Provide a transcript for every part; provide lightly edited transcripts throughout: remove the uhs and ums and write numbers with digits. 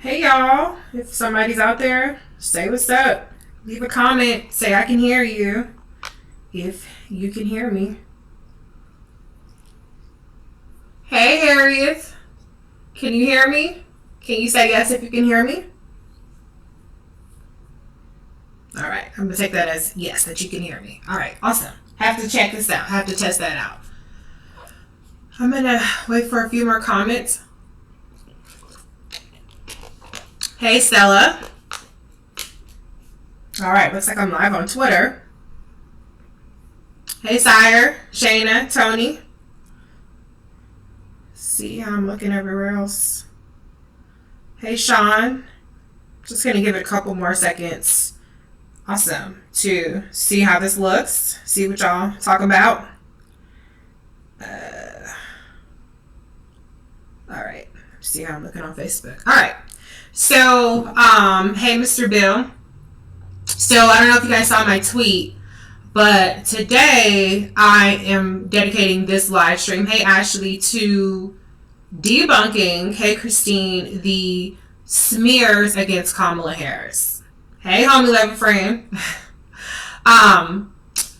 Hey y'all, if somebody's out there, say what's up. Leave a comment, say I can hear you if you can hear me. Hey Harriet, can you hear me? Can you say yes if you can hear me? Alright, I'm gonna take that as yes, that you can hear me. Alright, awesome. Have to check this out, have to test that out. I'm gonna wait for a few more comments. Hey Stella. Alright, looks like I'm live on Twitter. Hey Sire, Shayna, Tony. See how I'm looking everywhere else. Hey Sean. Just gonna give it a couple more seconds. Awesome. To see how this looks. See what y'all talking about. Alright. See how I'm looking on Facebook. Alright. So, hey Mr. Bill. So, I don't know if you guys saw my tweet, but today I am dedicating this live stream, hey Ashley, to debunking, hey Christine, the smears against Kamala Harris. Hey homie 11 friend.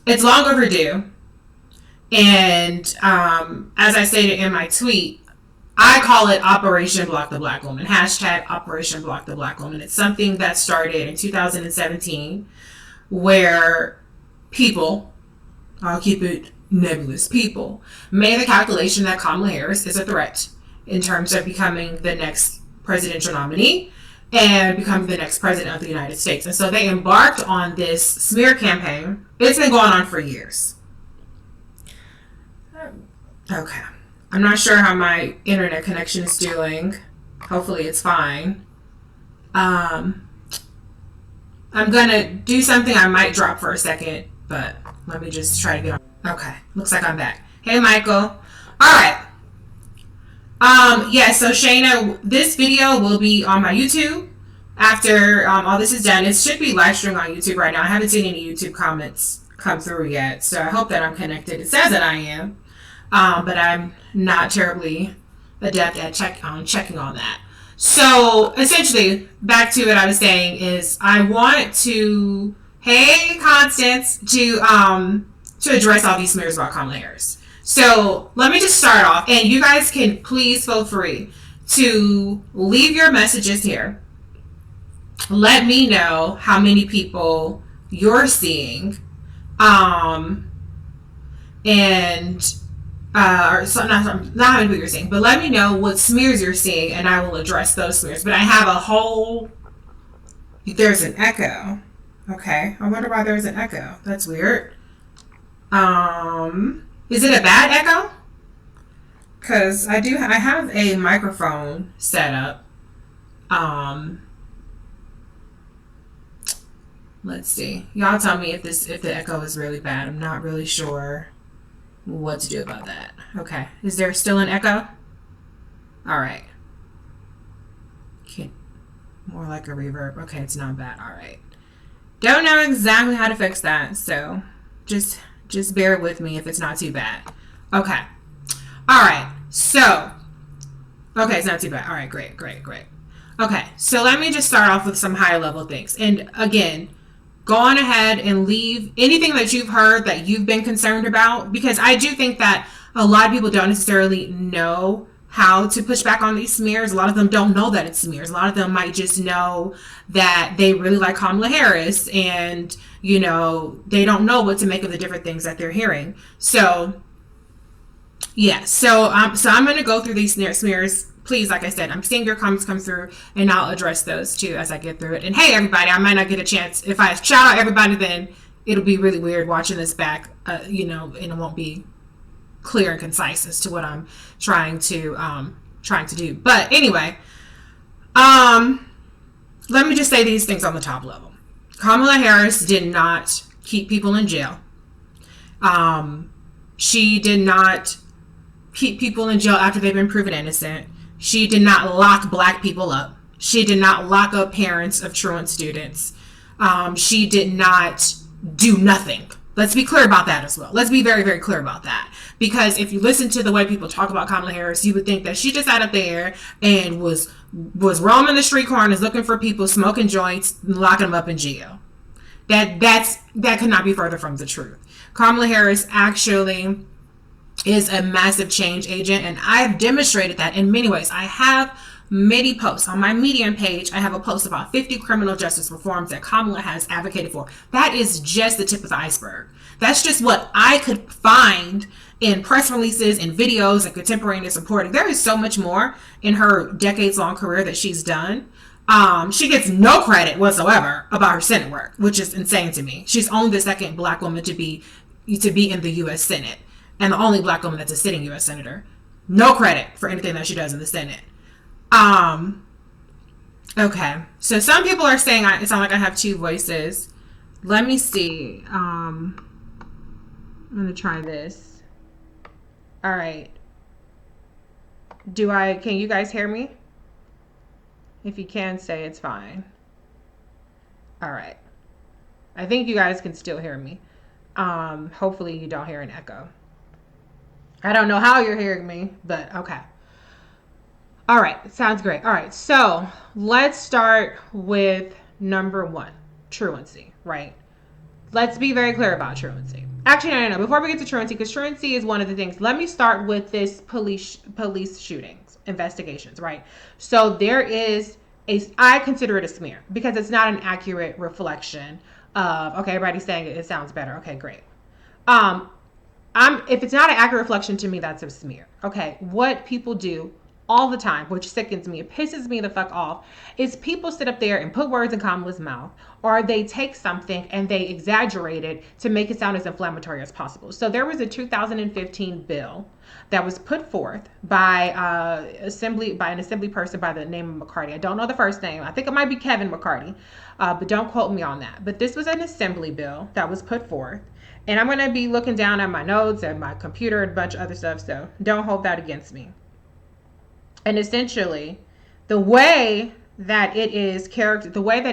It's long overdue. And as I stated in my tweet, I call it Operation Block the Black Woman. Hashtag Operation Block the Black Woman. It's something that started in 2017 where people, I'll keep it nebulous, people made the calculation that Kamala Harris is a threat in terms of becoming the next presidential nominee and becoming the next president of the United States. And so they embarked on this smear campaign. It's been going on for years. Okay. I'm not sure how my internet connection is doing. Hopefully it's fine. I'm gonna do something I might drop for a second, but let me just try to get on. Okay, looks like I'm back. Hey Michael. Alright. Yeah, so Shayna, this video will be on my YouTube after all this is done. It should be live streaming on YouTube right now. I haven't seen any YouTube comments come through yet, so I hope that I'm connected. It says that I am. But I'm not terribly adept at checking on that. So essentially, back to what I was saying is I want to, hey Constance, to address all these smears about Kamala Harris. So let me just start off, and you guys can please feel free to leave your messages here. Let me know how many people you're seeing, and or so, not how many people you're seeing, but let me know what smears you're seeing and I will address those smears. But I have a whole, there's an echo. Okay, I wonder why there's an echo. That's weird. Is it a bad echo? Because I have a microphone set up. Let's see. Y'all tell me if the echo is really bad. I'm not really sure what to do about that. Okay. Is there still an echo? Alright. More like a reverb. Okay, it's not bad. Alright. Don't know exactly how to fix that, so just bear with me if it's not too bad. Okay. Alright. So, okay, it's not too bad. Alright, great. Okay, so let me just start off with some higher level things. And again, go on ahead and leave anything that you've heard that you've been concerned about, because I do think that a lot of people don't necessarily know how to push back on these smears. A lot of them don't know that it's smears. A lot of them might just know that they really like Kamala Harris and, you know, they don't know what to make of the different things that they're hearing. So, yeah. So I'm going to go through these smears. Please, like I said, I'm seeing your comments come through and I'll address those too as I get through it. And hey, everybody, I might not get a chance. If I shout out everybody, then it'll be really weird watching this back, you know, and it won't be clear and concise as to what I'm trying to do. But anyway, let me just say these things on the top level. Kamala Harris did not keep people in jail. She did not keep people in jail after they've been proven innocent. She did not lock black people up. She did not lock up parents of truant students. She did not do nothing. Let's be clear about that as well. Let's be very, very clear about that. Because if you listen to the way people talk about Kamala Harris, you would think that she just sat up there and was roaming the street corners looking for people, smoking joints, locking them up in jail. That could not be further from the truth. Kamala Harris actually is a massive change agent, and I've demonstrated that in many ways. I have many posts on my Medium page. I have a post about 50 criminal justice reforms that Kamala has advocated for. That is just the tip of the iceberg. That's just what I could find in press releases and videos and contemporaneous reporting. There is so much more in her decades-long career that she's done. She gets no credit whatsoever about her Senate work, which is insane to me. She's only the second Black woman to be in the U.S. Senate, and the only Black woman that's a sitting U.S. senator. No credit for anything that she does in the Senate. Okay. So some people are saying it sounds like I have two voices. Let me see. I'm going to try this. All right. Can you guys hear me? If you can say it's fine. All right. I think you guys can still hear me. Hopefully you don't hear an echo. I don't know how you're hearing me, but okay. All right, sounds great. All right, so let's start with number one, truancy, right? Let's be very clear about truancy. Actually, no. Before we get to truancy, because truancy is one of the things, let me start with this police shootings, investigations, right? So there is I consider it a smear because it's not an accurate reflection of, okay, everybody's saying it sounds better. Okay, great. If it's not an accurate reflection to me, that's a smear. Okay, what people do all the time, which sickens me, it pisses me the fuck off, is people sit up there and put words in Kamala's mouth, or they take something and they exaggerate it to make it sound as inflammatory as possible. So there was a 2015 bill that was put forth by an assembly person by the name of McCarty. I don't know the first name. I think it might be Kevin McCarty, but don't quote me on that. But this was an assembly bill that was put forth. And I'm going to be looking down at my notes and my computer and a bunch of other stuff, so don't hold that against me. And essentially, the way that it is characterized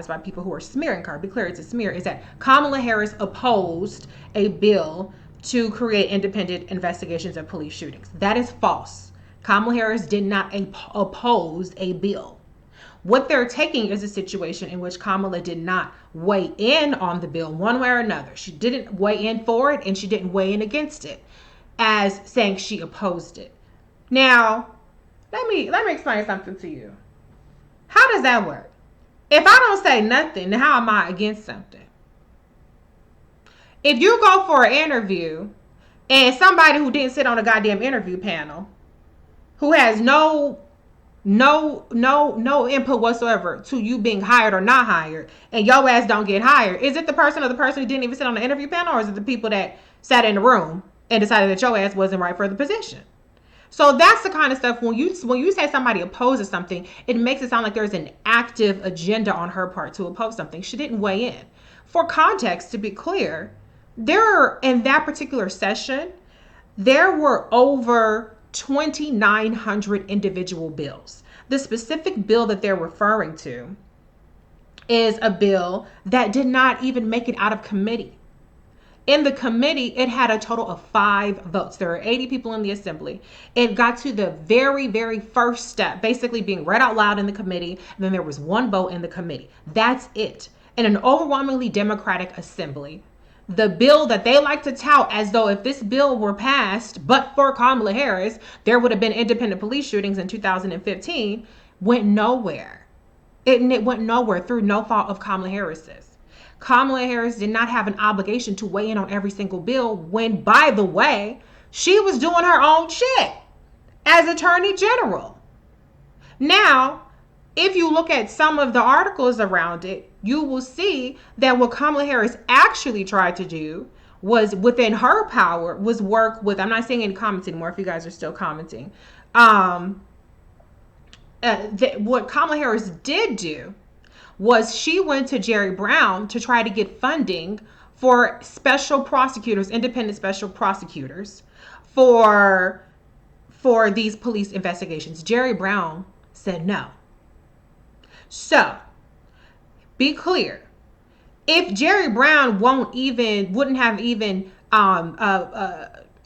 by people who are smearing her, be clear, it's a smear, is that Kamala Harris opposed a bill to create independent investigations of police shootings. That is false. Kamala Harris did not oppose a bill. What they're taking is a situation in which Kamala did not weigh in on the bill one way or another. She didn't weigh in for it, and she didn't weigh in against it, as saying she opposed it. Now, let me explain something to you. How does that work? If I don't say nothing, then how am I against something? If you go for an interview and somebody who didn't sit on a goddamn interview panel, who has no input whatsoever to you being hired or not hired, and your ass don't get hired, is it the person who didn't even sit on the interview panel, or is it the people that sat in the room and decided that your ass wasn't right for the position? So that's the kind of stuff, when you say somebody opposes something, it makes it sound like there's an active agenda on her part to oppose something. She didn't weigh in. For context, to be clear, in that particular session, there were over 2,900 individual bills. The specific bill that they're referring to is a bill that did not even make it out of committee. In the committee, it had a total of 5 votes. There are 80 people in the assembly. It got to the very, very first step, basically being read out loud in the committee. And then there was 1 vote in the committee. That's it. In an overwhelmingly Democratic assembly, the bill that they like to tout as though if this bill were passed, but for Kamala Harris, there would have been independent police shootings in 2015, went nowhere. It went nowhere through no fault of Kamala Harris's. Kamala Harris did not have an obligation to weigh in on every single bill when, by the way, she was doing her own shit as Attorney General. Now, if you look at some of the articles around it, you will see that what Kamala Harris actually tried to do was, within her power, was work with, I'm not saying any comments anymore if you guys are still commenting. What Kamala Harris did do was she went to Jerry Brown to try to get funding for special prosecutors, independent special prosecutors, for these police investigations. Jerry Brown said no. So, be clear. If Jerry Brown wouldn't have even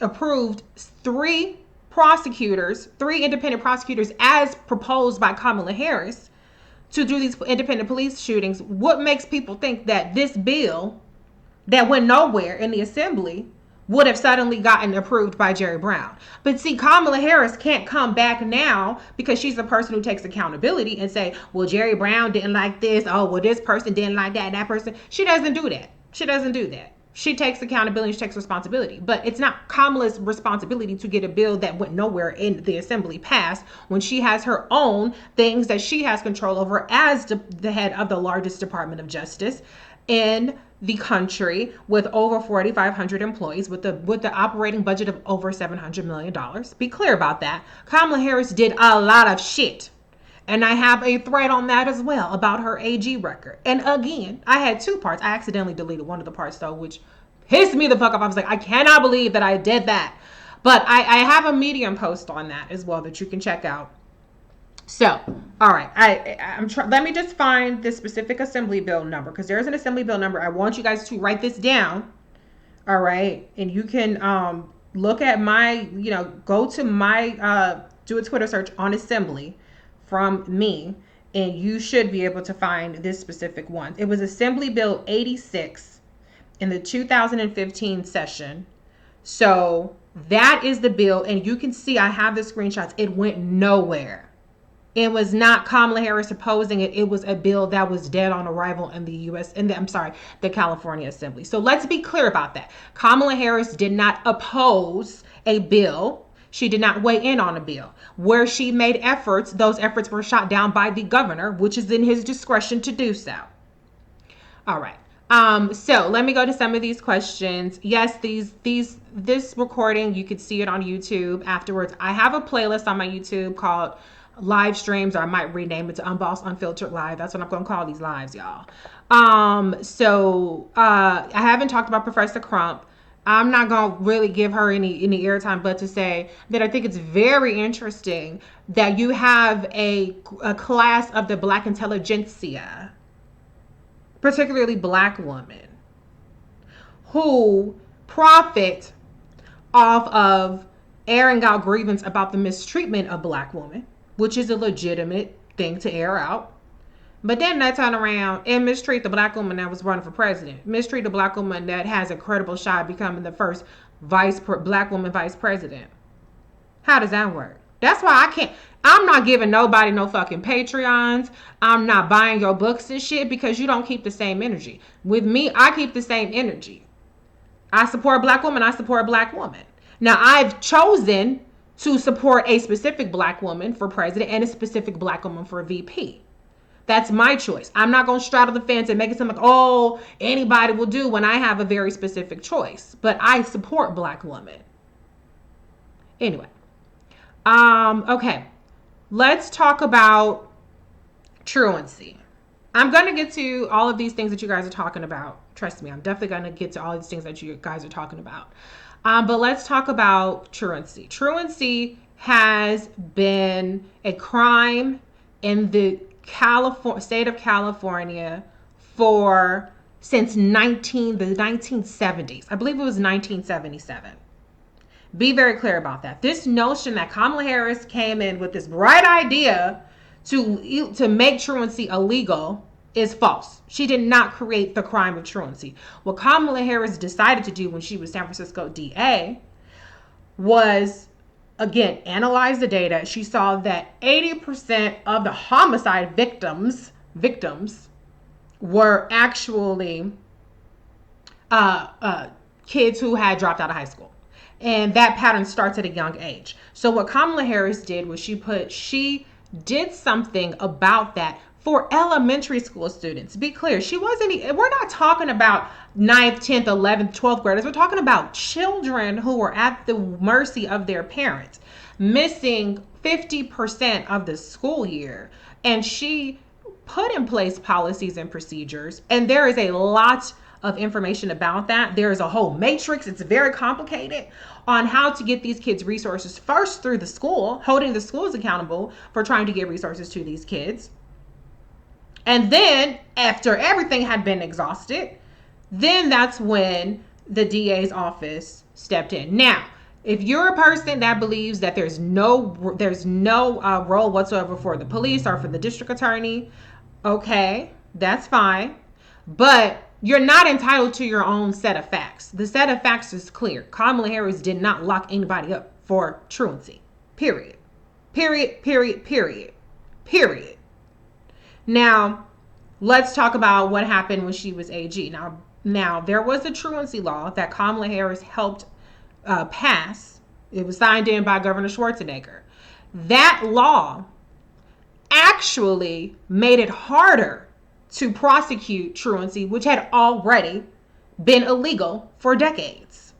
approved three independent prosecutors as proposed by Kamala Harris to do these independent police shootings, what makes people think that this bill that went nowhere in the assembly would have suddenly gotten approved by Jerry Brown? But see, Kamala Harris can't come back now because she's the person who takes accountability and say, well, Jerry Brown didn't like this. Oh, well, this person didn't like that. That person. She doesn't do that. She doesn't do that. She takes accountability. She takes responsibility. But it's not Kamala's responsibility to get a bill that went nowhere in the assembly passed when she has her own things that she has control over as the head of the largest Department of Justice in the country, with over 4,500 employees, with the operating budget of over $700 million. Be clear about that. Kamala Harris did a lot of shit. And I have a thread on that as well about her AG record. And again, I had two parts. I accidentally deleted one of the parts though, which pissed me the fuck off. I was like, I cannot believe that I did that. But I have a Medium post on that as well that you can check out. So, all right, let me just find this specific assembly bill number, because there's an assembly bill number. I want you guys to write this down. All right, and you can look at my, go to my, do a Twitter search on assembly from me, and you should be able to find this specific one. It was Assembly Bill 86 in the 2015 session. So that is the bill, and you can see I have the screenshots. It went nowhere. It was not Kamala Harris opposing it. It was a bill that was dead on arrival in the California Assembly. So let's be clear about that. Kamala Harris did not oppose a bill. She did not weigh in on a bill. Where she made efforts, those efforts were shot down by the governor, which is in his discretion to do so. All right. So let me go to some of these questions. Yes, this recording, you could see it on YouTube afterwards. I have a playlist on my YouTube called Live Streams, or I might rename it to Unbossed Unfiltered Live. That's what I'm going to call these lives, y'all. I haven't talked about Professor Crump. I'm not going to really give her any airtime, but to say that I think it's very interesting that you have a class of the Black intelligentsia, particularly Black women, who profit off of airing out grievance about the mistreatment of Black women, which is a legitimate thing to air out. But then they turn around and mistreat the Black woman that was running for president. Mistreat the Black woman that has a credible shot at becoming the first Black woman vice president. How does that work? That's why I'm not giving nobody no fucking Patreons. I'm not buying your books and shit because you don't keep the same energy. With me, I keep the same energy. I support Black women. I support Black women. Now, I've chosen to support a specific Black woman for president and a specific Black woman for VP. That's my choice. I'm not going to straddle the fence and make it sound like, oh, anybody will do, when I have a very specific choice. But I support Black women. Anyway. Okay. Let's talk about truancy. I'm going to get to all of these things that you guys are talking about. Trust me, I'm definitely going to get to all these things that you guys are talking about. But let's talk about truancy. Truancy has been a crime in the state of California since the 1970s. I believe it was 1977. Be very clear about that. This notion that Kamala Harris came in with this bright idea to make truancy illegal is false. She did not create the crime of truancy. What Kamala Harris decided to do when she was San Francisco DA was, again, analyze the data. She saw that 80% of the homicide victims were actually kids who had dropped out of high school. And that pattern starts at a young age. So what Kamala Harris did was she did something about that for elementary school students. Be clear, we're not talking about 9th, 10th, 11th, 12th graders. We're talking about children who were at the mercy of their parents, missing 50% of the school year. And she put in place policies and procedures. And there is a lot of information about that. There is a whole matrix. It's very complicated on how to get these kids resources, first through the school, holding the schools accountable for trying to get resources to these kids. And then after everything had been exhausted, then that's when the DA's office stepped in. Now, if you're a person that believes that there's no role whatsoever for the police or for the district attorney, okay, that's fine. But you're not entitled to your own set of facts. The set of facts is clear. Kamala Harris did not lock anybody up for truancy. Period. Period, period, period. Period. Now, let's talk about what happened when she was AG. Now there was a truancy law that Kamala Harris helped pass. It was signed in by Governor Schwarzenegger. That law actually made it harder to prosecute truancy, which had already been illegal for decades.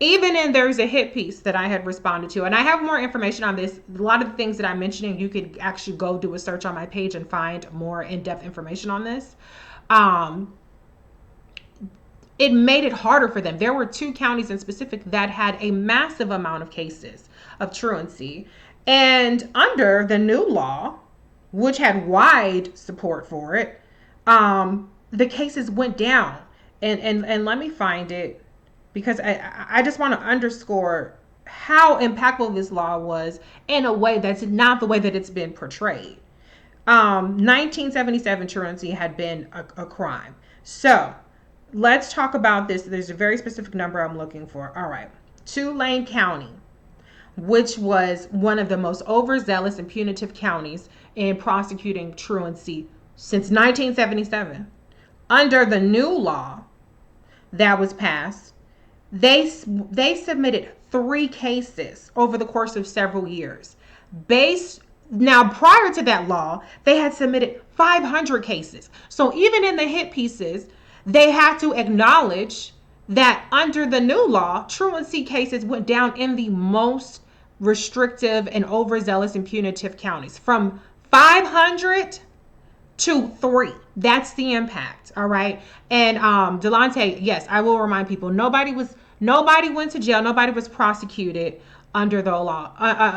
Even in there's a hit piece that I had responded to, and I have more information on this. A lot of the things that I'm mentioning, you could actually go do a search on my page and find more in-depth information on this. It made it harder for them. There were 2 counties in specific that had a massive amount of cases of truancy. And under the new law, which had wide support for it, the cases went down. And let me find it, because I just want to underscore how impactful this law was in a way that's not the way that it's been portrayed. 1977 truancy had been a crime. So let's talk about this. There's a very specific number I'm looking for. All right. Tulane County, which was one of the most overzealous and punitive counties in prosecuting truancy since 1977. Under the new law that was passed, they submitted 3 cases over the course of several years. Now, prior to that law, they had submitted 500 cases. So even in the hit pieces, they had to acknowledge that under the new law, truancy cases went down in the most restrictive and overzealous and punitive counties, from 500 to 3. That's the impact. All right. And Delonte, yes, I will remind people, nobody went to jail. Nobody was prosecuted under the law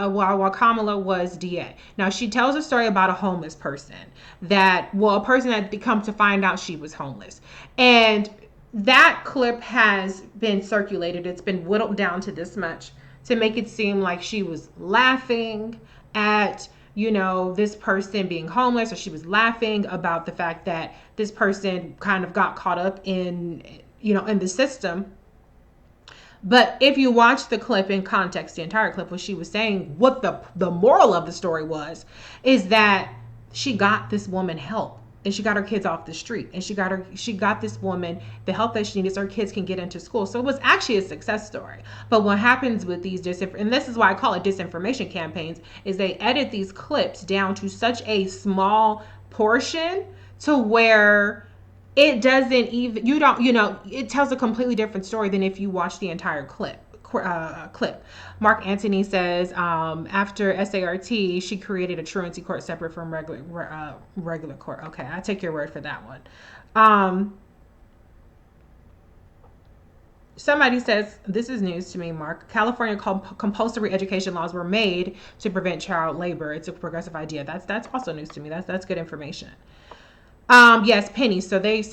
while Kamala was DA. Now, she tells a story about a homeless person a person that come to find out she was homeless. And that clip has been circulated. It's been whittled down to this much to make it seem like she was laughing at this person being homeless, or she was laughing about the fact that this person kind of got caught up in the system. But if you watch the clip in context, the entire clip, what she was saying, what the moral of the story is that she got this woman help, and she got her kids off the street, and she got this woman the help that she needed so her kids can get into school. So it was actually a success story. But what happens with these and this is why I call it disinformation campaigns, is they edit these clips down to such a small portion to where it doesn't even, it tells a completely different story than if you watch the entire clip. Mark Antony says, after SART, she created a truancy court separate from regular court. Okay, I take your word for that one. Somebody says, this is news to me, Mark. California compulsory education laws were made to prevent child labor. It's a progressive idea. That's also news to me. That's good information. Yes, Penny. So they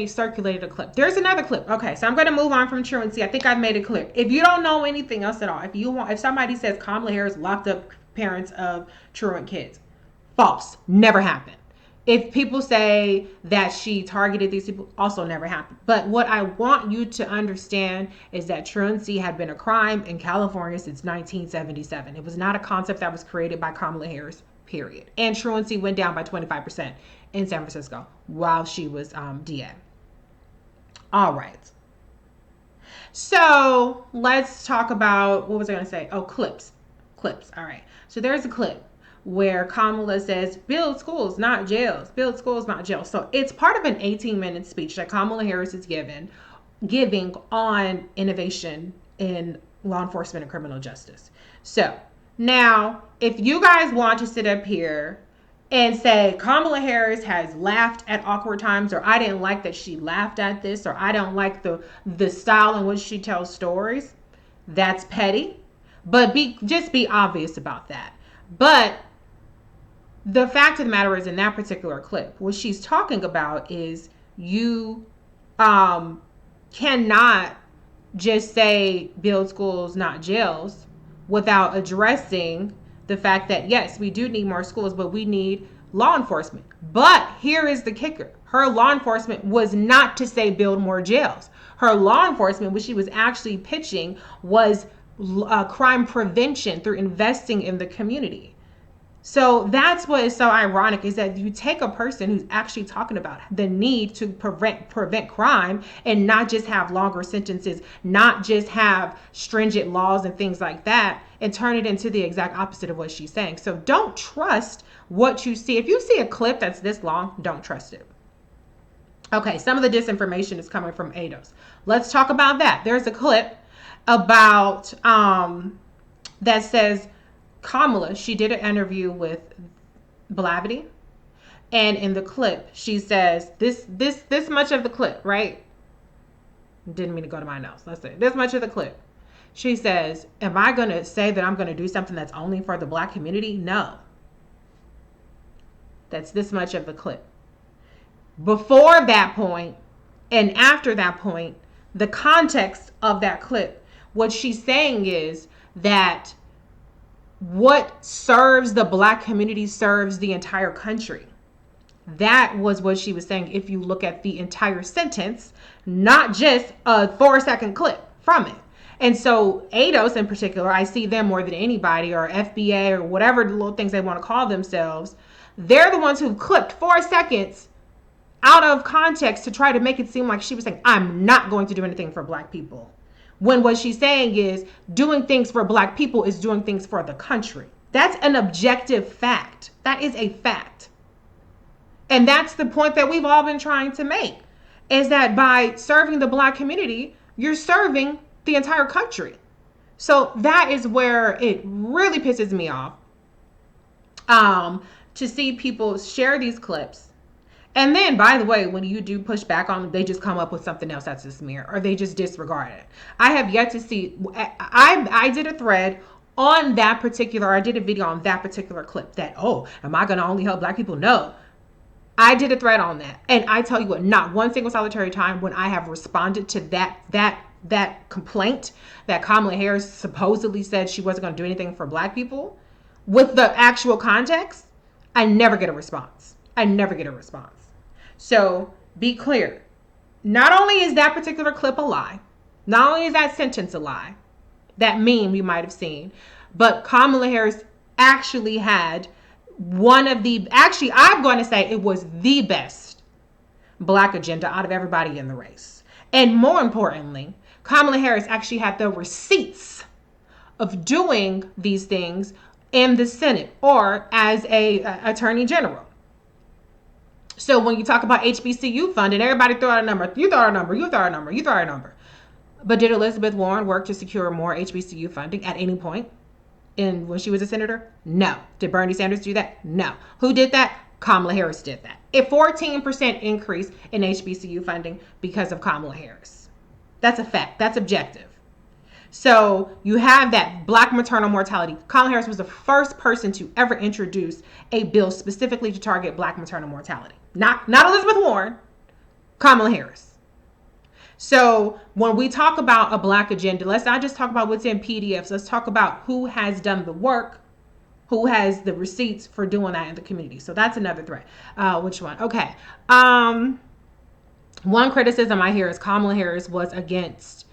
circulated a clip. There's another clip. Okay, so I'm going to move on from truancy. I think I've made it clear. If you don't know anything else at all, if somebody says Kamala Harris locked up parents of truant kids, false. Never happened. If people say that she targeted these people, also never happened. But what I want you to understand is that truancy had been a crime in California since 1977. It was not a concept that was created by Kamala Harris, period. And truancy went down by 25% in San Francisco while she was DA. All right. So let's talk about, what was I going to say? Oh, clips. All right. So there's a clip where Kamala says, build schools, not jails. Build schools, not jails. So it's part of an 18-minute speech that Kamala Harris is giving on innovation in law enforcement and criminal justice. So now, if you guys want to sit up here and say Kamala Harris has laughed at awkward times, or I didn't like that she laughed at this, or I don't like the style in which she tells stories, that's petty. But just be obvious about that. But the fact of the matter is, in that particular clip, what she's talking about is you cannot just say build schools, not jails, without addressing the fact that, yes, we do need more schools, but we need law enforcement. But here is the kicker. Her law enforcement was not to say build more jails. Her law enforcement, what she was actually pitching, was crime prevention through investing in the community. So that's what is so ironic, is that you take a person who's actually talking about the need to prevent crime and not just have longer sentences, not just have stringent laws and things like that, and turn it into the exact opposite of what she's saying. So don't trust what you see. If you see a clip that's this long, don't trust it. Okay, some of the disinformation is coming from ADOS. Let's talk about that. There's a clip about that says Kamala, she did an interview with Blavity, and in the clip she says this much of the clip, right? Didn't mean to go to my notes. Let's say this much of the clip. She says, am I going to say that I'm going to do something that's only for the black community? No. That's this much of the clip. Before that point and after that point, the context of that clip, what she's saying is that what serves the black community serves the entire country. That was what she was saying if you look at the entire sentence, not just a 4-second clip from it. And so ADOS in particular, I see them more than anybody, or FBA or whatever the little things they want to call themselves. They're the ones who clipped 4 seconds out of context to try to make it seem like she was saying, I'm not going to do anything for black people. When what she's saying is doing things for black people is doing things for the country. That's an objective fact. That is a fact. And that's the point that we've all been trying to make, is that by serving the black community, you're serving the entire country. So that is where it really pisses me off to see people share these clips. And then, by the way, when you do push back on them, they just come up with something else that's a smear, or they just disregard it. I have yet to see, I did a thread on that particular, I did a video on that particular clip that, oh, am I going to only help black people? No. I did a thread on that. And I tell you what, not one single solitary time when I have responded to that complaint that Kamala Harris supposedly said she wasn't going to do anything for black people, with the actual context, I never get a response. I never get a response. So be clear. Not only is that particular clip a lie, not only is that sentence a lie, that meme you might have seen, but Kamala Harris actually had one of the, actually, I'm going to say it was the best black agenda out of everybody in the race. And more importantly, Kamala Harris actually had the receipts of doing these things in the Senate or as a attorney general. So when you talk about HBCU funding, everybody throw out a number. You throw out a number. You throw out a number. You throw out a number. But did Elizabeth Warren work to secure more HBCU funding at any point when she was a senator? No. Did Bernie Sanders do that? No. Who did that? Kamala Harris did that. A 14% increase in HBCU funding because of Kamala Harris. That's a fact. That's objective. So you have that black maternal mortality. Kamala Harris was the first person to ever introduce a bill specifically to target black maternal mortality. Not Elizabeth Warren, Kamala Harris. So when we talk about a black agenda, let's not just talk about what's in PDFs. Let's talk about who has done the work, who has the receipts for doing that in the community. So that's another threat. Which one? Okay. One criticism I hear is Kamala Harris was against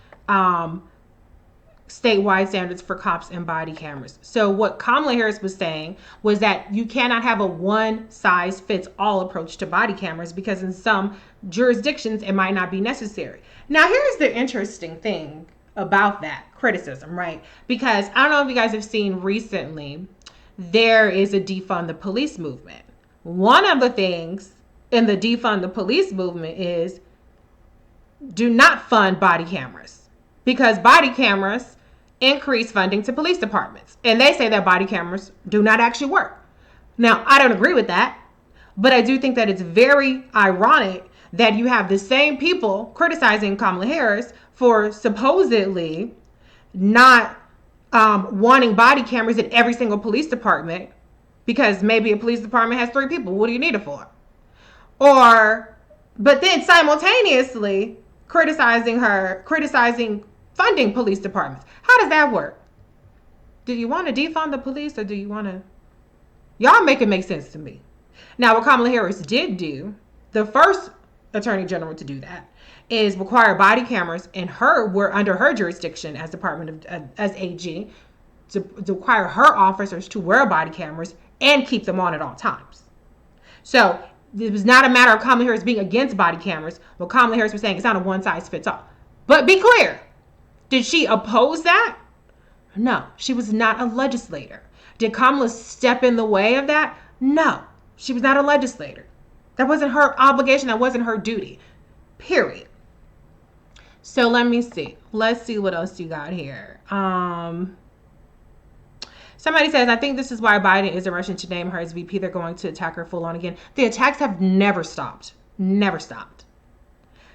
statewide standards for cops and body cameras. So what Kamala Harris was saying was that you cannot have a one-size-fits-all approach to body cameras because in some jurisdictions it might not be necessary. Now here's the interesting thing about that criticism, right? Because I don't know if you guys have seen recently, there is a defund the police movement. One of the things in the defund the police movement is do not fund body cameras, because body cameras increase funding to police departments. And they say that body cameras do not actually work. Now, I don't agree with that, but I do think that it's very ironic that you have the same people criticizing Kamala Harris for supposedly not wanting body cameras in every single police department, because maybe a police department has 3 people. What do you need it for? But then simultaneously criticizing funding police departments. How does that work? Do you want to defund the police, or do you want to? Y'all make it make sense to me. Now, what Kamala Harris did do, the first attorney general to do that, is require body cameras, and were under her jurisdiction as as AG, to require her officers to wear body cameras and keep them on at all times. So it was not a matter of Kamala Harris being against body cameras. What Kamala Harris was saying, it's not a one size fits all. But be clear, did she oppose that? No, she was not a legislator. Did Kamala step in the way of that? No, she was not a legislator. That wasn't her obligation. That wasn't her duty. Period. So let me see. Let's see what else you got here. Somebody says, I think this is why Biden isn't rushing to name her as VP. They're going to attack her full on again. The attacks have never stopped. Never stopped.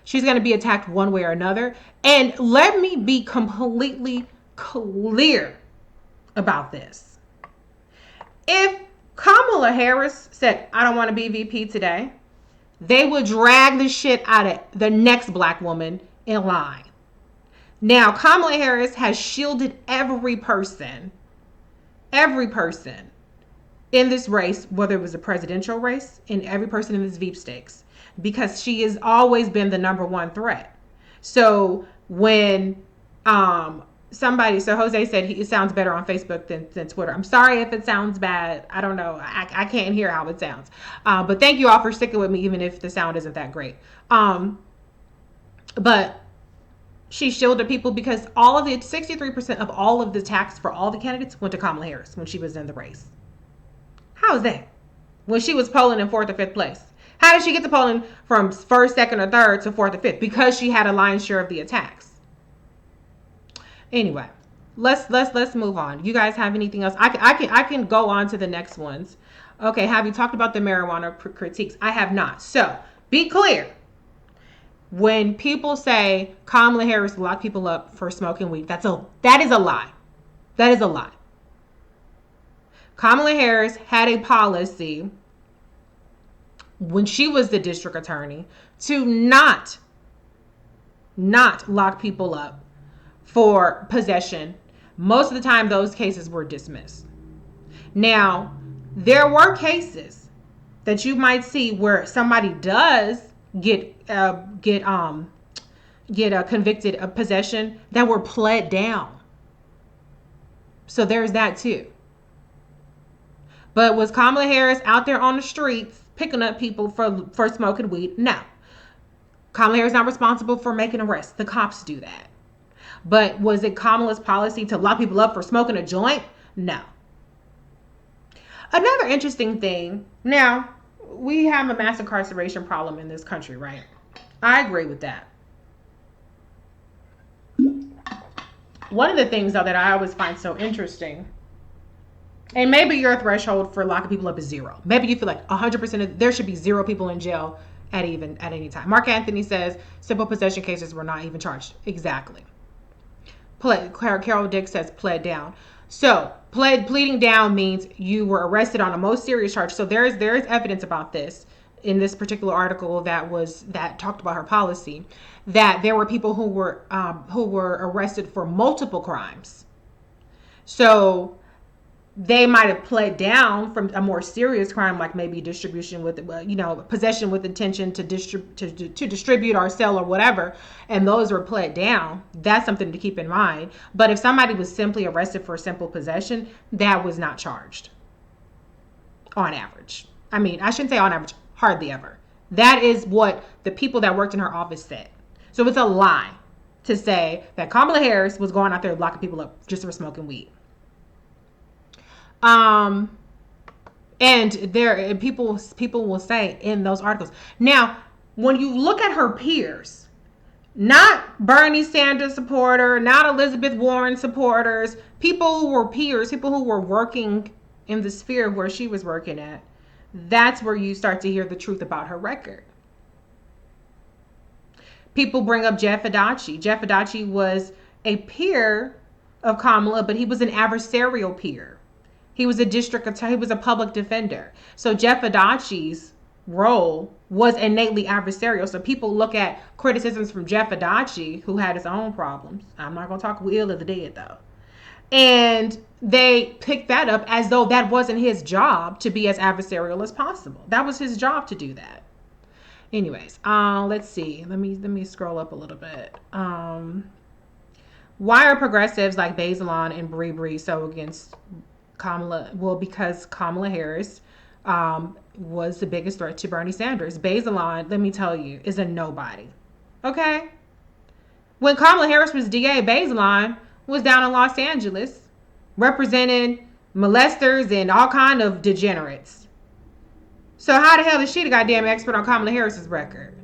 She's going to be attacked one way or another. And let me be completely clear about this. If Kamala Harris said, I don't want to be VP today, they would drag the shit out of the next black woman in line. Now, Kamala Harris has shielded every person in this race, whether it was a presidential race, and every person in this VP stakes, because she has always been the number one threat. So when so Jose said it sounds better on Facebook than Twitter. I'm sorry if it sounds bad. I don't know. I can't hear how it sounds. But thank you all for sticking with me, even if the sound isn't that great. But she shielded people because all of the 63% of all of the attacks for all the candidates went to Kamala Harris when she was in the race. How is that? When she was polling in 4th or 5th place. How did she get to polling from 1st, 2nd, or 3rd to 4th or 5th? Because she had a lion's share of the attacks. Anyway, let's move on. You guys have anything else? I can go on to the next ones. Okay, have you talked about the marijuana critiques? I have not. So be clear. When people say Kamala Harris locked people up for smoking weed, that is a lie. That is a lie. Kamala Harris had a policy when she was the district attorney to not lock people up for possession. Most of the time, those cases were dismissed. Now, there were cases that you might see where somebody does get convicted of possession that were pled down. So there's that too. But was Kamala Harris out there on the streets picking up people for smoking weed? No. Kamala Harris is not responsible for making arrests. The cops do that. But was it Kamala's policy to lock people up for smoking a joint? No. Another interesting thing. Now, we have a mass incarceration problem in this country, right? I agree with that. One of the things, though, that I always find so interesting, and maybe your threshold for locking people up is 0. Maybe you feel like 100% there should be 0 people in jail at any time. Mark Anthony says simple possession cases were not even charged. Exactly. Carol Dick says pled down. So pleading down means you were arrested on a most serious charge. So there is evidence about this in this particular article that talked about her policy, that there were people who were arrested for multiple crimes. So they might have pled down from a more serious crime, like maybe distribution with, possession with intention to distribute or sell or whatever, and those were pled down. That's something to keep in mind. But if somebody was simply arrested for simple possession, that was not charged on average. I mean, I shouldn't say on average, hardly ever. That is what the people that worked in her office said. So it's a lie to say that Kamala Harris was going out there locking people up just for smoking weed. And people will say in those articles. Now, when you look at her peers, not Bernie Sanders supporter, not Elizabeth Warren supporters, people who were peers, people who were working in the sphere where she was working at, that's where you start to hear the truth about her record. People bring up Jeff Adachi. Jeff Adachi was a peer of Kamala, but he was an adversarial peer. He was a district attorney. He was a public defender. So Jeff Adachi's role was innately adversarial. So people look at criticisms from Jeff Adachi, who had his own problems. I'm not going to talk ill of the dead, though. And they picked that up as though that wasn't his job to be as adversarial as possible. That was his job to do that. Anyways, let's see. Let me scroll up a little bit. Why are progressives like Bazelon and Bree so against Kamala? Well, because Kamala Harris was the biggest threat to Bernie Sanders. Bazelon, let me tell you, is a nobody. Okay? When Kamala Harris was DA, Bazelon was down in Los Angeles representing molesters and all kind of degenerates. So how the hell is she the goddamn expert on Kamala Harris's record?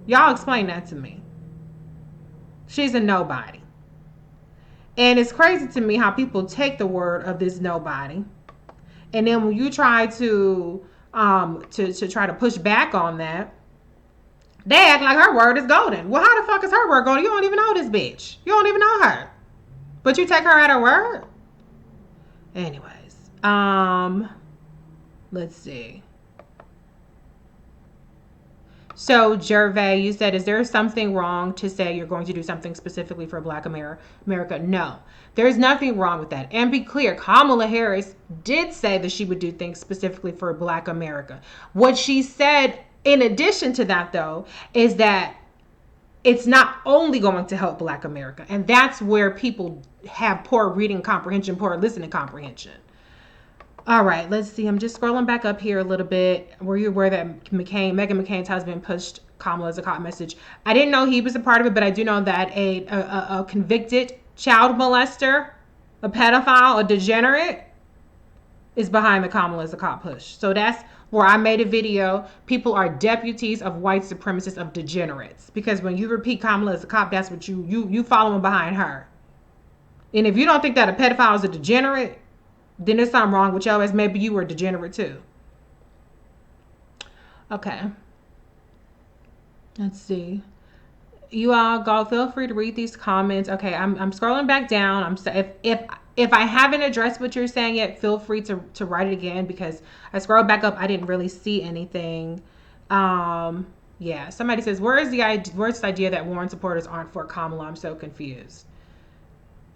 Y'all explain that to me. She's a nobody. And it's crazy to me how people take the word of this nobody, and then when you try to try to push back on that, they act like her word is golden. Well, how the fuck is her word golden? You don't even know this bitch. You don't even know her. But you take her at her word? Anyways, let's see. So, Gervais, you said, is there something wrong to say you're going to do something specifically for Black America? No, there's nothing wrong with that. And be clear, Kamala Harris did say that she would do things specifically for Black America. What she said, in addition to that, though, is that it's not only going to help Black America. And that's where people have poor reading comprehension, poor listening comprehension. All right, let's see. I'm just scrolling back up here a little bit. Were you aware that Meghan McCain's husband pushed Kamala as a cop message? I didn't know he was a part of it, but I do know that a convicted child molester, a pedophile, a degenerate is behind the Kamala as a cop push. So that's where I made a video. People are deputies of white supremacists, of degenerates. Because when you repeat Kamala as a cop, that's what you following behind her. And if you don't think that a pedophile is a degenerate, then there's something wrong with y'all, as maybe you were a degenerate too. Okay. Let's see. You all go, feel free to read these comments. Okay, I'm scrolling back down. If I haven't addressed what you're saying yet, feel free to write it again, because I scrolled back up, I didn't really see anything. Yeah, somebody says, where's this idea that Warren supporters aren't for Kamala? I'm so confused.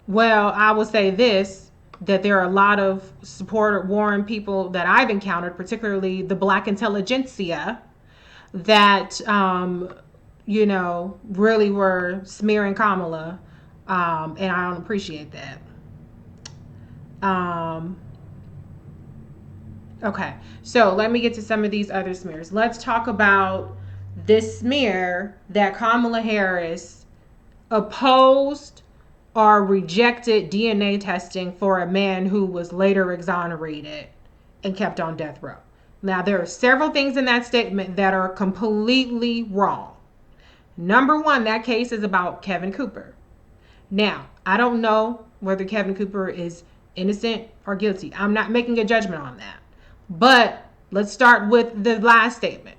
Well, I will say this, that there are a lot of Warren people that I've encountered, particularly the Black intelligentsia, that, really were smearing Kamala. And I don't appreciate that. Okay, so let me get to some of these other smears. Let's talk about this smear that Kamala Harris opposed or rejected DNA testing for a man who was later exonerated and kept on death row. Now, there are several things in that statement that are completely wrong. Number one, that case is about Kevin Cooper. Now, I don't know whether Kevin Cooper is innocent or guilty. I'm not making a judgment on that. But let's start with the last statement.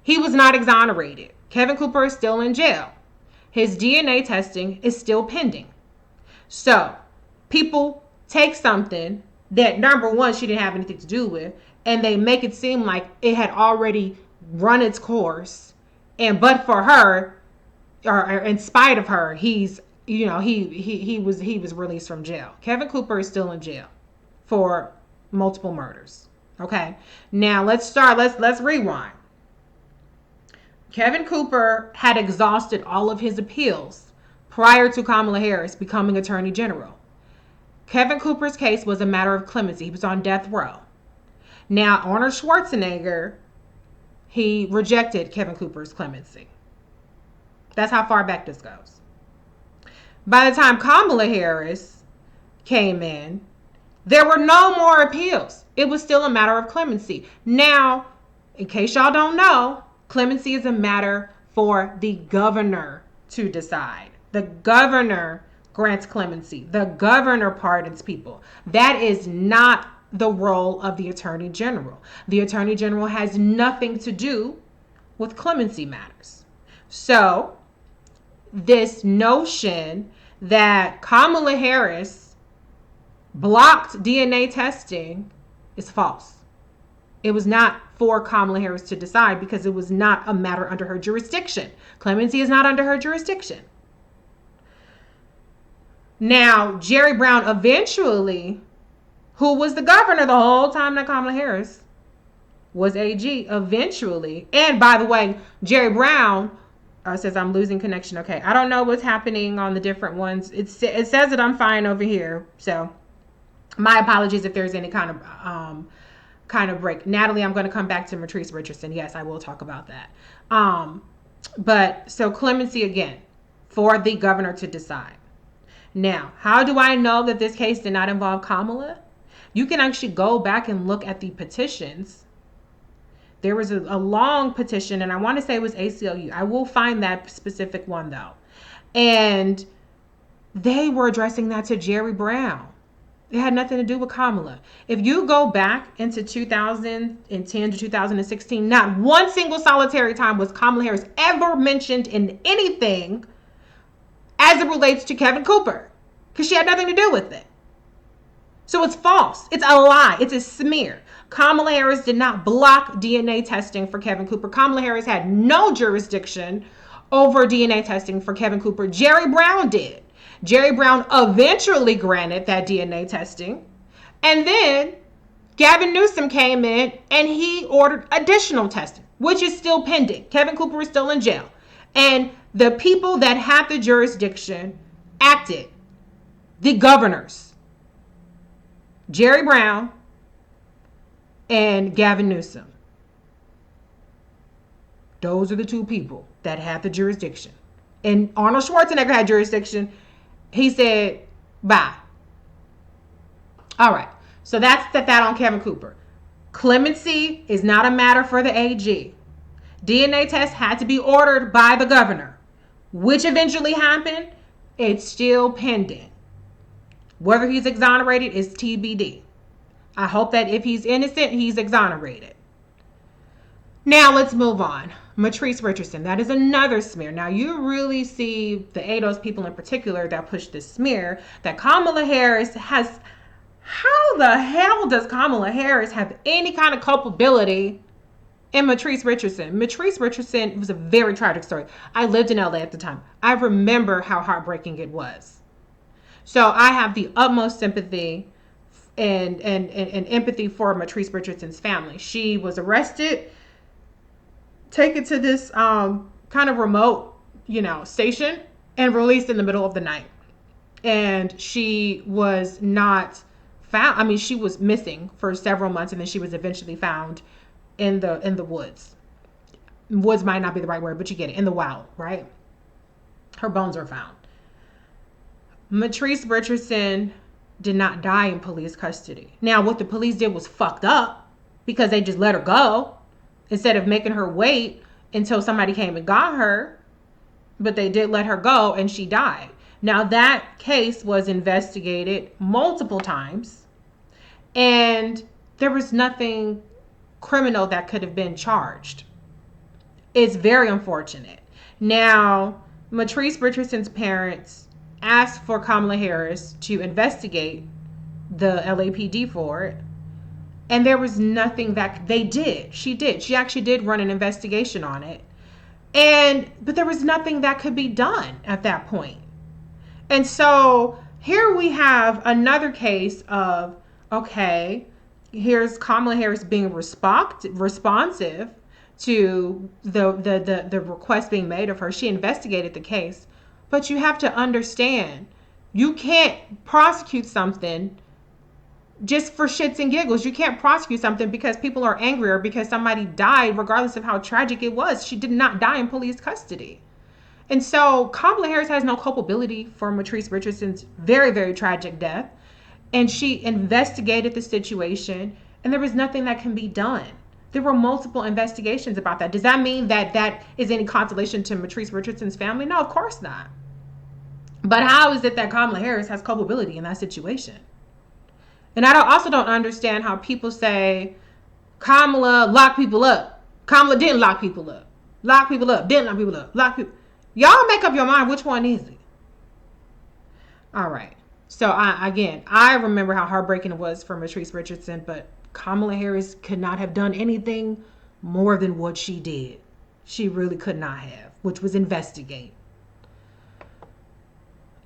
He was not exonerated. Kevin Cooper is still in jail. His DNA testing is still pending. So people take something that, number one, she didn't have anything to do with, and they make it seem like it had already run its course. And but for her, or in spite of her, he was released from jail. Kevin Cooper is still in jail for multiple murders. Okay. Now let's rewind. Kevin Cooper had exhausted all of his appeals prior to Kamala Harris becoming Attorney General. Kevin Cooper's case was a matter of clemency. He was on death row. Now, Arnold Schwarzenegger, he rejected Kevin Cooper's clemency. That's how far back this goes. By the time Kamala Harris came in, there were no more appeals. It was still a matter of clemency. Now, in case y'all don't know, clemency is a matter for the governor to decide. The governor grants clemency. The governor pardons people. That is not the role of the Attorney General. The Attorney General has nothing to do with clemency matters. So, this notion that Kamala Harris blocked DNA testing is false. It was not for Kamala Harris to decide because it was not a matter under her jurisdiction. Clemency is not under her jurisdiction. Now, Jerry Brown eventually, who was the governor the whole time that Kamala Harris was AG, eventually, and by the way, Jerry Brown says I'm losing connection. Okay, I don't know what's happening on the different ones. It says that I'm fine over here, so my apologies if there's any kind of break. Natalie, I'm going to come back to Mitrice Richardson. Yes, I will talk about that. But so clemency again for the governor to decide. Now, how do I know that this case did not involve Kamala? You can actually go back and look at the petitions. There was a long petition, and I want to say it was ACLU. I will find that specific one, though. And they were addressing that to Jerry Brown. It had nothing to do with Kamala. If you go back into 2010 to 2016, not one single solitary time was Kamala Harris ever mentioned in anything as it relates to Kevin Cooper, because she had nothing to do with it. So it's false. It's a lie. It's a smear. Kamala Harris did not block DNA testing for Kevin Cooper. Kamala Harris had no jurisdiction over DNA testing for Kevin Cooper. Jerry Brown did. Jerry Brown eventually granted that DNA testing. And then Gavin Newsom came in and he ordered additional testing, which is still pending. Kevin Cooper is still in jail. And the people that had the jurisdiction acted. The governors, Jerry Brown and Gavin Newsom. Those are the two people that had the jurisdiction. And Arnold Schwarzenegger had jurisdiction. He said, bye. All right. So that's that on Kevin Cooper. Clemency is not a matter for the AG. DNA tests had to be ordered by the governor. Which eventually happened, it's still pending. Whether he's exonerated is TBD. I hope that if he's innocent, he's exonerated. Now let's move on. Mitrice Richardson, that is another smear. Now you really see the ADOS people in particular that push this smear that Kamala Harris has. How the hell does Kamala Harris have any kind of culpability in Mitrice Richardson? Mitrice Richardson was a very tragic story. I lived in LA at the time. I remember how heartbreaking it was. So I have the utmost sympathy and empathy for Mitrice Richardson's family. She was arrested, taken to this kind of remote, station, and released in the middle of the night. And she was not found. I mean, she was missing for several months, and then she was eventually found in the woods. Woods might not be the right word, but you get it. In the wild, right? Her bones were found. Mitrice Richardson did not die in police custody. Now, what the police did was fucked up because they just let her go instead of making her wait until somebody came and got her. But they did let her go and she died. Now, that case was investigated multiple times and there was nothing criminal that could have been charged. It's very unfortunate. Now, Mitrice Richardson's parents asked for Kamala Harris to investigate the LAPD for it. And there was nothing that they did. She did. She actually did run an investigation on it. But there was nothing that could be done at that point. And so here we have another case of, okay, here's Kamala Harris being responsive to the request being made of her. She investigated the case. But you have to understand, you can't prosecute something just for shits and giggles. You can't prosecute something because people are angry or because somebody died, regardless of how tragic it was. She did not die in police custody. And so Kamala Harris has no culpability for Mitrice Richardson's very, very tragic death. And she investigated the situation and there was nothing that can be done. There were multiple investigations about that. Does that mean that that is any consolation to Mitrice Richardson's family? No, of course not. But how is it that Kamala Harris has culpability in that situation? And I also don't understand how people say Kamala locked people up. Kamala didn't lock people up. Lock people up. Didn't lock people up. Lock people. Y'all make up your mind. Which one is it? All right. So I remember how heartbreaking it was for Mitrice Richardson, but Kamala Harris could not have done anything more than what she did. She really could not have, which was investigate.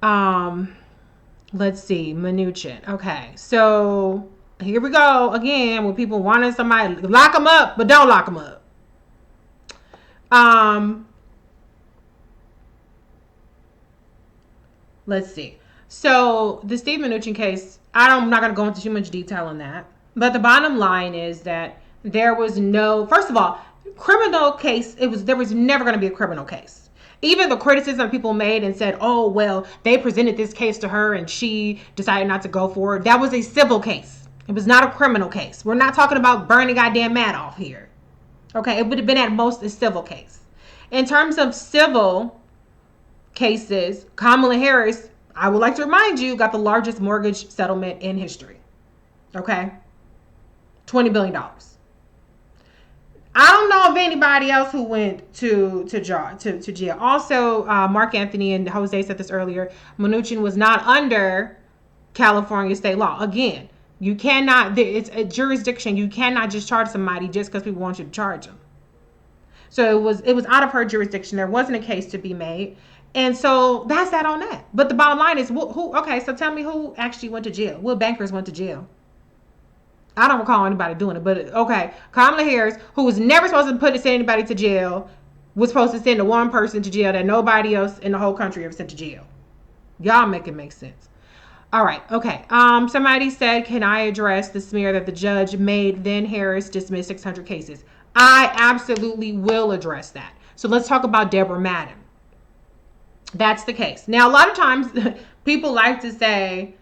Let's see, Mnuchin. Okay, so here we go again with people wanting somebody lock them up, but don't lock them up. Let's see. So the Steve Mnuchin case, I'm not going to go into too much detail on that. But the bottom line is that there was no, first of all, criminal case. There was never going to be a criminal case. Even the criticism people made and said, oh, well, they presented this case to her and she decided not to go for it. That was a civil case. It was not a criminal case. We're not talking about burning goddamn Madoff here. Okay, it would have been at most a civil case. In terms of civil cases, Kamala Harris, I would like to remind you, got the largest mortgage settlement in history. Okay? $20 billion. I don't know of anybody else who went to jail. Also, Mark Anthony and Jose said this earlier, Mnuchin was not under California state law. Again, you cannot, it's a jurisdiction. You cannot just charge somebody just because people want you to charge them. So it was out of her jurisdiction. There wasn't a case to be made. And so that's that on that. But the bottom line is, okay, so tell me who actually went to jail. What bankers went to jail? I don't recall anybody doing it, but okay. Kamala Harris, who was never supposed to send anybody to jail, was supposed to send the one person to jail that nobody else in the whole country ever sent to jail. Y'all make it make sense. All right, okay. Somebody said, can I address the smear that the judge made then Harris dismissed 600 cases? I absolutely will address that. So let's talk about Deborah Madden. That's the case. Now, a lot of times people like to say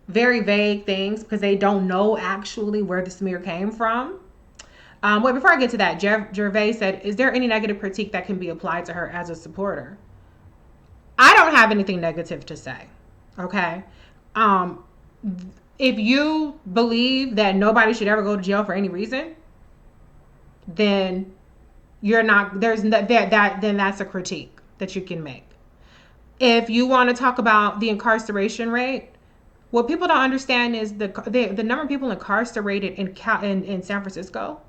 very vague things because they don't know actually where the smear came from. Wait, before I get to that, Gervais said, is there any negative critique that can be applied to her as a supporter? I don't have anything negative to say. Okay. If you believe that nobody should ever go to jail for any reason, then you're not, then that's a critique that you can make. If you want to talk about the incarceration rate, what people don't understand is the number of people incarcerated in San Francisco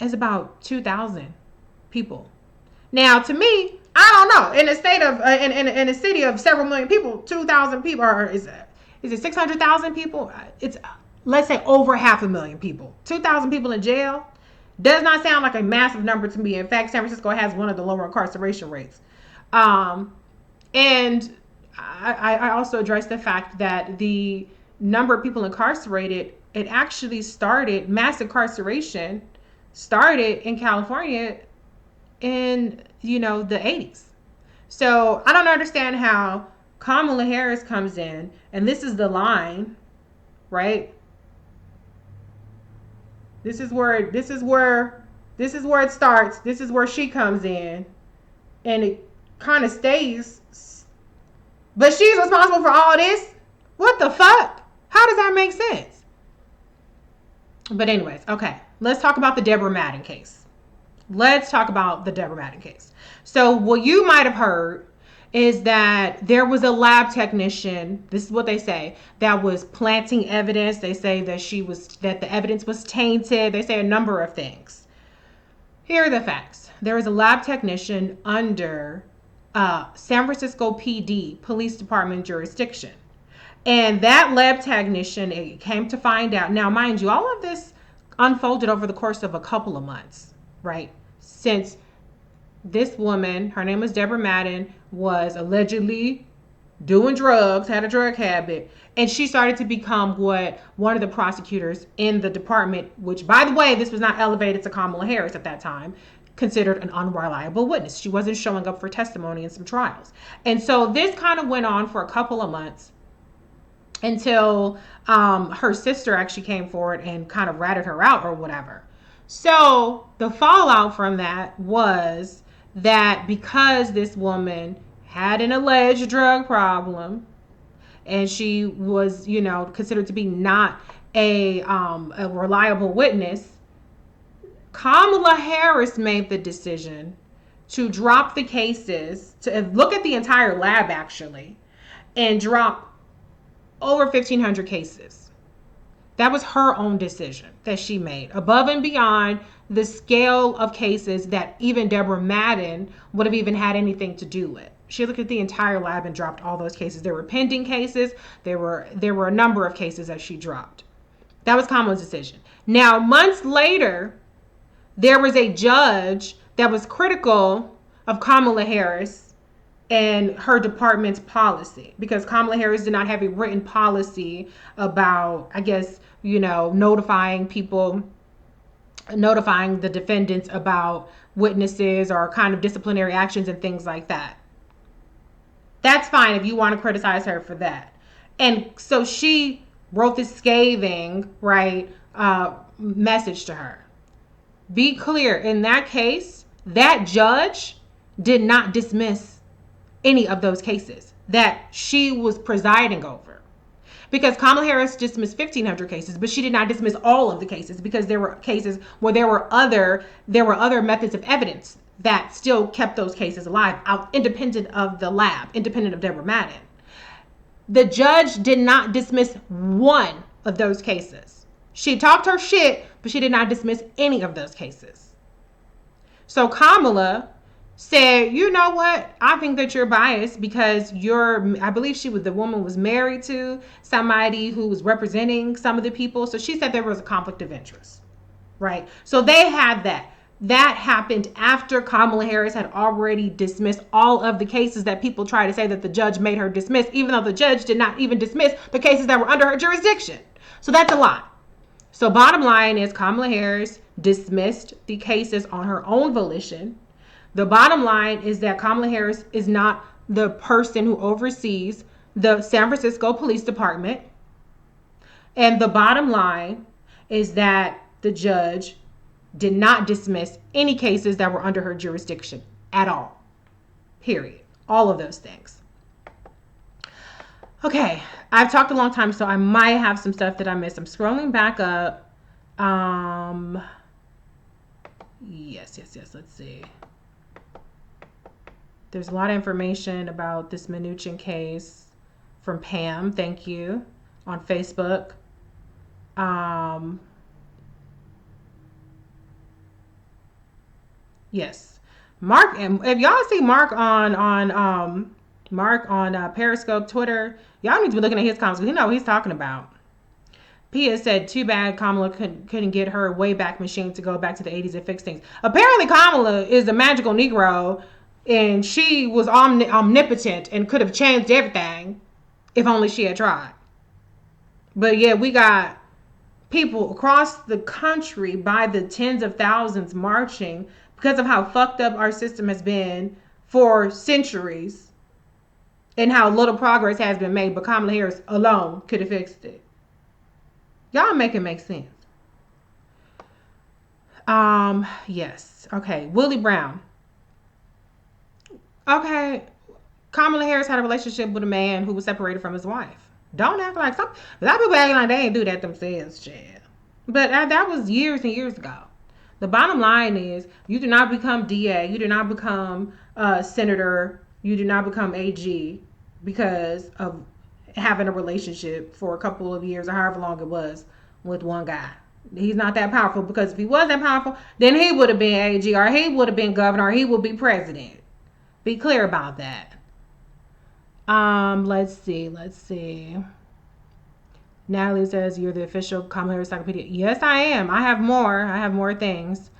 is about 2,000 people. Now, to me, I don't know. In a state of in a city of several million people, 2,000 people, or is it 600,000 people? It's, let's say, over 500,000 people. 2,000 people in jail does not sound like a massive number to me. In fact, San Francisco has one of the lower incarceration rates. And I also addressed the fact that the number of people incarcerated, it actually started, mass incarceration started in California in, the 80s. So I don't understand how Kamala Harris comes in, and this is the line, right? This is where it starts. This is where she comes in, and it kind of stays. But she's responsible for all this? What the fuck? How does that make sense? But anyways, okay. Let's talk about the Deborah Madden case. So what you might have heard is that there was a lab technician, this is what they say, that was planting evidence. They say that the evidence was tainted. They say a number of things. Here are the facts. There was a lab technician under San Francisco PD, police department jurisdiction. And that lab technician, it came to find out. Now, mind you, all of this unfolded over the course of a couple of months, right? Since this woman, her name was Deborah Madden, was allegedly doing drugs, had a drug habit, and she started to become what one of the prosecutors in the department, which, by the way, this was not elevated to Kamala Harris at that time, considered an unreliable witness. She wasn't showing up for testimony in some trials. And so this kind of went on for a couple of months until her sister actually came forward and kind of ratted her out or whatever. So the fallout from that was that because this woman had an alleged drug problem and she was, considered to be not a reliable witness, Kamala Harris made the decision to drop the cases, to look at the entire lab actually, and drop over 1,500 cases. That was her own decision that she made, above and beyond the scale of cases that even Deborah Madden would have even had anything to do with. She looked at the entire lab and dropped all those cases. There were pending cases. There were a number of cases that she dropped. That was Kamala's decision. Now, months later, there was a judge that was critical of Kamala Harris and her department's policy, because Kamala Harris did not have a written policy about, I guess, notifying the defendants about witnesses or kind of disciplinary actions and things like that. That's fine if you want to criticize her for that. And so she wrote this scathing, message to her. Be clear, in that case, that judge did not dismiss any of those cases that she was presiding over. Because Kamala Harris dismissed 1,500 cases, but she did not dismiss all of the cases, because there were cases where there were other methods of evidence that still kept those cases alive, independent of the lab, independent of Deborah Madden. The judge did not dismiss one of those cases. She talked her shit, but she did not dismiss any of those cases. So Kamala said, you know what? I think that you're biased because I believe the woman was married to somebody who was representing some of the people. So she said there was a conflict of interest, right? So they had that. That happened after Kamala Harris had already dismissed all of the cases that people try to say that the judge made her dismiss, even though the judge did not even dismiss the cases that were under her jurisdiction. So that's a lot. So bottom line is Kamala Harris dismissed the cases on her own volition. The bottom line is that Kamala Harris is not the person who oversees the San Francisco Police Department. And the bottom line is that the judge did not dismiss any cases that were under her jurisdiction at all. Period. All of those things. Okay, I've talked a long time, so I might have some stuff that I missed. I'm scrolling back up. Yes. Let's see. There's a lot of information about this Mnuchin case from Pam. Thank you. On Facebook. Yes. Mark, if y'all see Mark on Periscope, Twitter, y'all need to be looking at his comments because you know what he's talking about. Pia said, too bad Kamala couldn't get her Wayback Machine to go back to the 80s and fix things. Apparently Kamala is a magical Negro and she was omnipotent and could have changed everything if only she had tried. But yeah, we got people across the country by the tens of thousands marching because of how fucked up our system has been for centuries and how little progress has been made, but Kamala Harris alone could have fixed it. Y'all make it make sense. Yes. Okay. Willie Brown. Okay. Kamala Harris had a relationship with a man who was separated from his wife. Don't act like some. A lot of people acting like they ain't do that themselves, child. But that was years and years ago. The bottom line is, you do not become DA, you do not become senator, you do not become AG because of having a relationship for a couple of years or however long it was with one guy. He's not that powerful, because if he was that powerful, then he would have been AG or he would have been governor or he would be president. Be clear about that. Let's see. Natalie says, you're the official Kamala Harris encyclopedia. Yes, I am. I have more things.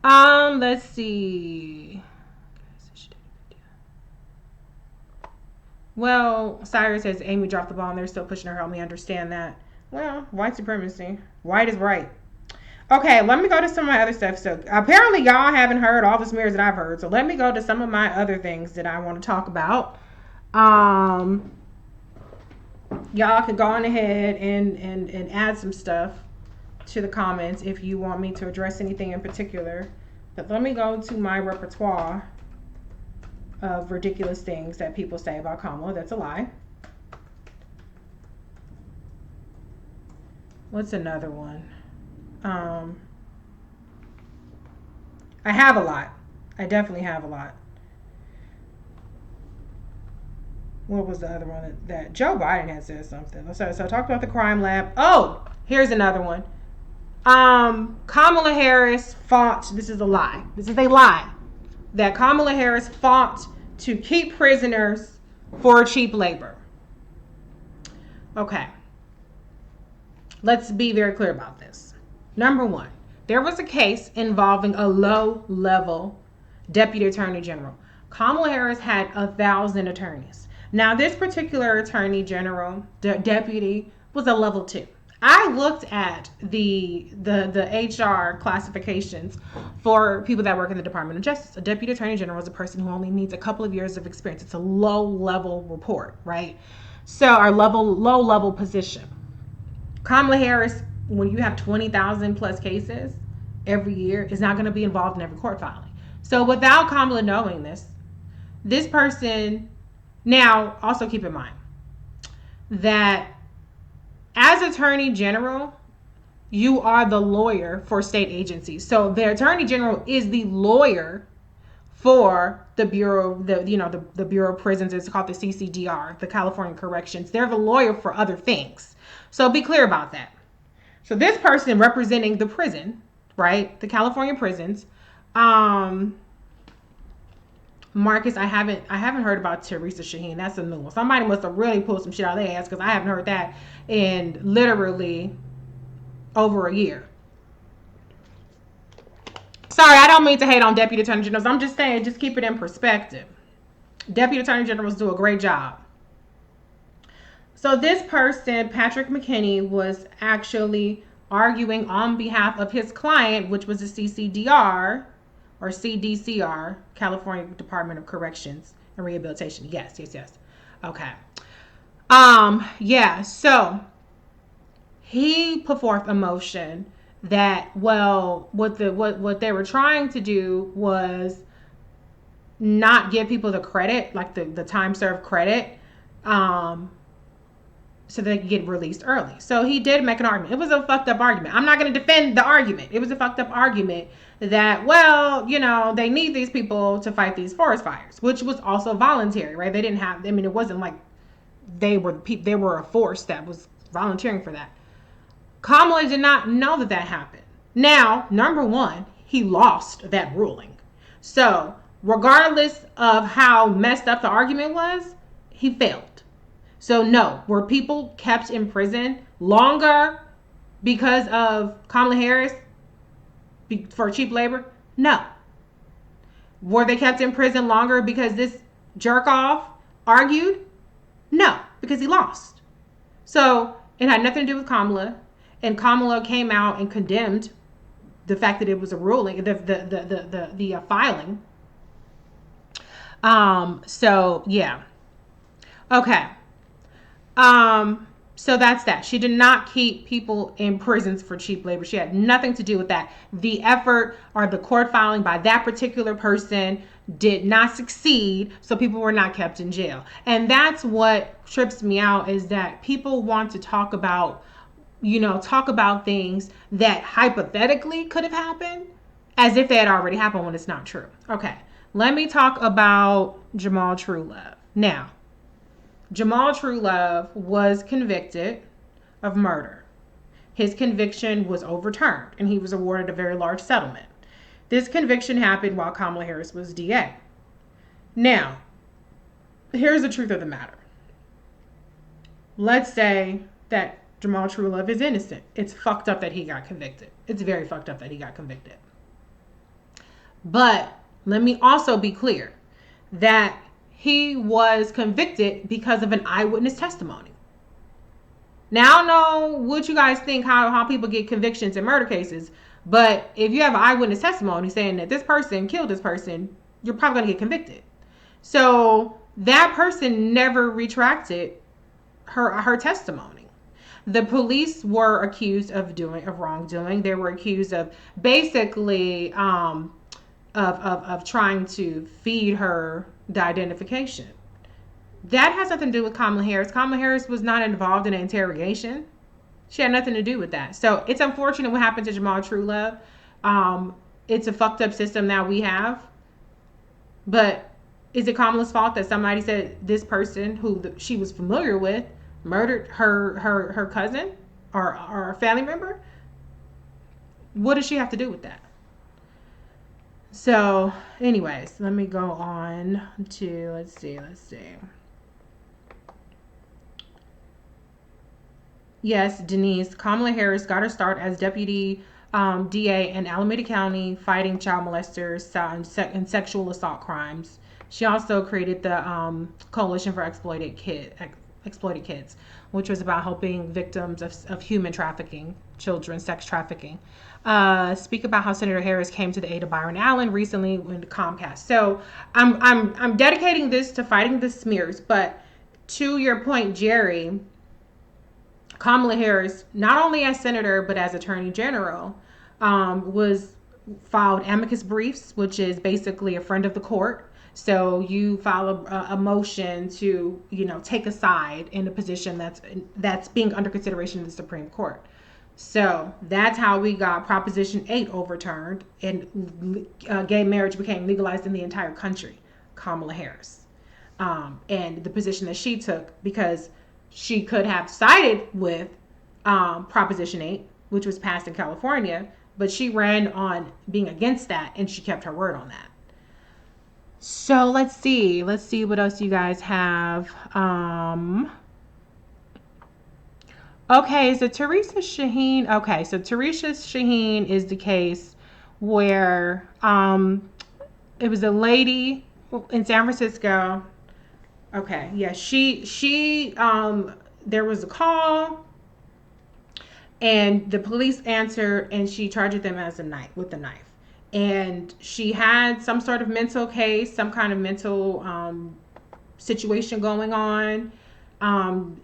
Let's see. Well, Cyrus says Amy dropped the ball and they're still pushing her. Help me understand that. Well, white supremacy. White is right. Okay, let me go to some of my other stuff. So apparently y'all haven't heard all the smears that I've heard. So let me go to some of my other things that I want to talk about. Y'all can go on ahead and add some stuff to the comments if you want me to address anything in particular. But let me go to my repertoire of ridiculous things that people say about Kamala. That's a lie. What's another one? I have a lot. I definitely have a lot. What was the other one that Joe Biden had said something? So I talked about the crime lab. Oh, Here's another one. Kamala Harris fought. This is a lie. This is a lie. That Kamala Harris fought to keep prisoners for cheap labor. Okay. Let's be very clear about this. Number one, there was a case involving a low-level deputy attorney general. Kamala Harris had 1,000 attorneys. Now, this particular attorney general, the deputy, was a level 2. I looked at the HR classifications for people that work in the Department of Justice. A deputy attorney general is a person who only needs a couple of years of experience. It's a low-level report, right? So, our low-level position. Kamala Harris, when you have 20,000 plus cases every year, is not going to be involved in every court filing. So, without Kamala knowing this person, now, also keep in mind that as Attorney General, you are the lawyer for state agencies. So the Attorney General is the lawyer for the Bureau, the Bureau of Prisons. It's called the CCDR, the California Corrections. They're the lawyer for other things. So be clear about that. So this person representing the prison, right? The California prisons. Marcus, I haven't heard about Teresa Shaheen. That's a new one. Somebody must have really pulled some shit out of their ass because I haven't heard that in literally over a year. Sorry, I don't mean to hate on deputy attorney generals. I'm just saying, just keep it in perspective. Deputy attorney generals do a great job. So this person, Patrick McKinney, was actually arguing on behalf of his client, which was the CCDR, or CDCR, California Department of Corrections and Rehabilitation. Yes. Okay. So he put forth a motion that, well, what they were trying to do was not give people the credit, like the time served credit, so they could get released early. So he did make an argument. It was a fucked up argument. I'm not going to defend the argument. It was a fucked up argument that, well, they need these people to fight these forest fires, which was also voluntary, right? They didn't have, it wasn't like they were a force that was volunteering for that. Kamala did not know that happened. Now, number one, he lost that ruling. So regardless of how messed up the argument was, he failed. So no, were people kept in prison longer because of Kamala Harris for cheap labor? No. Were they kept in prison longer because this jerk off argued? No, because he lost. So it had nothing to do with Kamala, and Kamala came out and condemned the fact that it was a ruling, the filing. So yeah. Okay. So that's that. She did not keep people in prisons for cheap labor. She had nothing to do with that. The effort or the court filing by that particular person did not succeed, so people were not kept in jail. And that's what trips me out, is that people want to talk about things that hypothetically could have happened as if they had already happened when it's not true. Okay, let me talk about Jamal Trulove. Now, Jamal Trulove was convicted of murder. His conviction was overturned, and he was awarded a very large settlement. This conviction happened while Kamala Harris was DA. Now, here's the truth of the matter. Let's say that Jamal Trulove is innocent. It's fucked up that he got convicted. It's very fucked up that he got convicted. But let me also be clear that he was convicted because of an eyewitness testimony. Now, I don't know what you guys think, how people get convictions in murder cases, but if you have an eyewitness testimony saying that this person killed this person, you're probably going to get convicted. So that person never retracted her testimony. The police were accused of wrongdoing. They were accused of basically of trying to feed her the identification. That has nothing to do with Kamala Harris. Kamala Harris was not involved in an interrogation. She had nothing to do with that. So it's unfortunate what happened to Jamal Trulove. It's a fucked up system that we have. But is it Kamala's fault that somebody said this person who she was familiar with murdered her cousin? or a family member, what does she have to do with that? So, anyways, let me go on to, let's see. Yes, Denise, Kamala Harris got her start as deputy DA in Alameda County, fighting child molesters and sexual assault crimes. She also created the Coalition for Exploited Kids, which was about helping victims of human trafficking, children, sex trafficking. Speak about how Senator Harris came to the aid of Byron Allen recently with Comcast. So I'm dedicating this to fighting the smears, but to your point, Jerry, Kamala Harris, not only as senator but as attorney general, was filed amicus briefs, which is basically a friend of the court. So you file a motion to, take a side in a position that's being under consideration in the Supreme Court. So that's how we got Proposition 8 overturned and gay marriage became legalized in the entire country. Kamala Harris, and the position that she took, because she could have sided with Proposition 8, which was passed in California, but she ran on being against that, and she kept her word on that. So let's see what else you guys have. Okay, so Teresa Shaheen. Okay, so Teresa Shaheen is the case where it was a lady in San Francisco. Okay, yeah, she there was a call, and the police answered, and she charged them with a knife. And she had some sort of mental case, some kind of mental situation going on.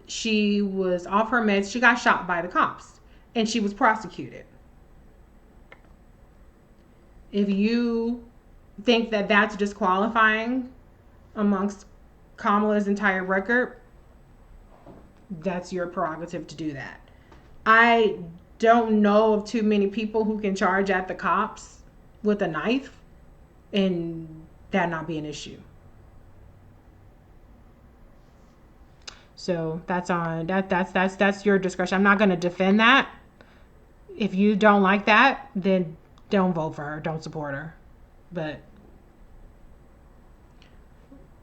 She was off her meds. She got shot by the cops, and she was prosecuted. If you think that that's disqualifying amongst Kamala's entire record, that's your prerogative to do that. I don't know of too many people who can charge at the cops with a knife and that not be an issue. So that's your discretion. I'm not going to defend that. If you don't like that, then don't vote for her, don't support her. But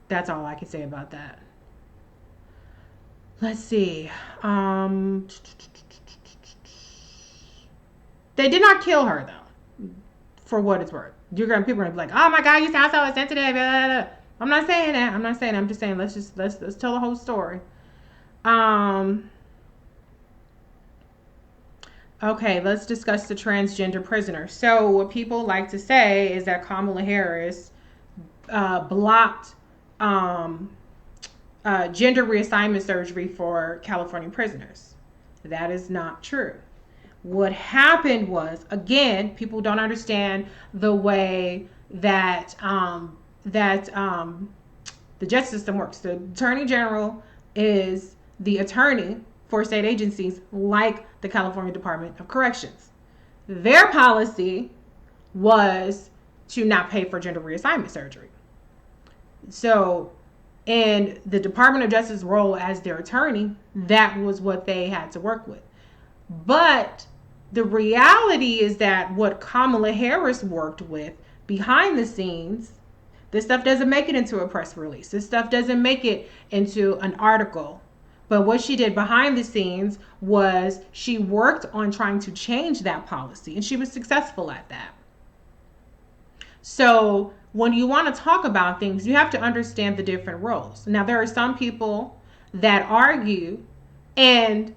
that's all I can say about that. Let's see. They did not kill her, though, for what it's worth. People are gonna be like, "Oh my God, you sound so insensitive." Blah, blah, blah. I'm not saying that. I'm just saying let's tell the whole story. Okay, let's discuss the transgender prisoner. So what people like to say is that Kamala Harris blocked gender reassignment surgery for California prisoners. That is not true. What happened was, again, people don't understand the way that the justice system works. The Attorney General is the attorney for state agencies like the California Department of Corrections. Their policy was to not pay for gender reassignment surgery. So, in the Department of Justice's role as their attorney, that was what they had to work with. But the reality is that what Kamala Harris worked with behind the scenes, this stuff doesn't make it into a press release. This stuff doesn't make it into an article. But what she did behind the scenes was she worked on trying to change that policy, and she was successful at that. So when you want to talk about things, you have to understand the different roles. Now, there are some people that argue, and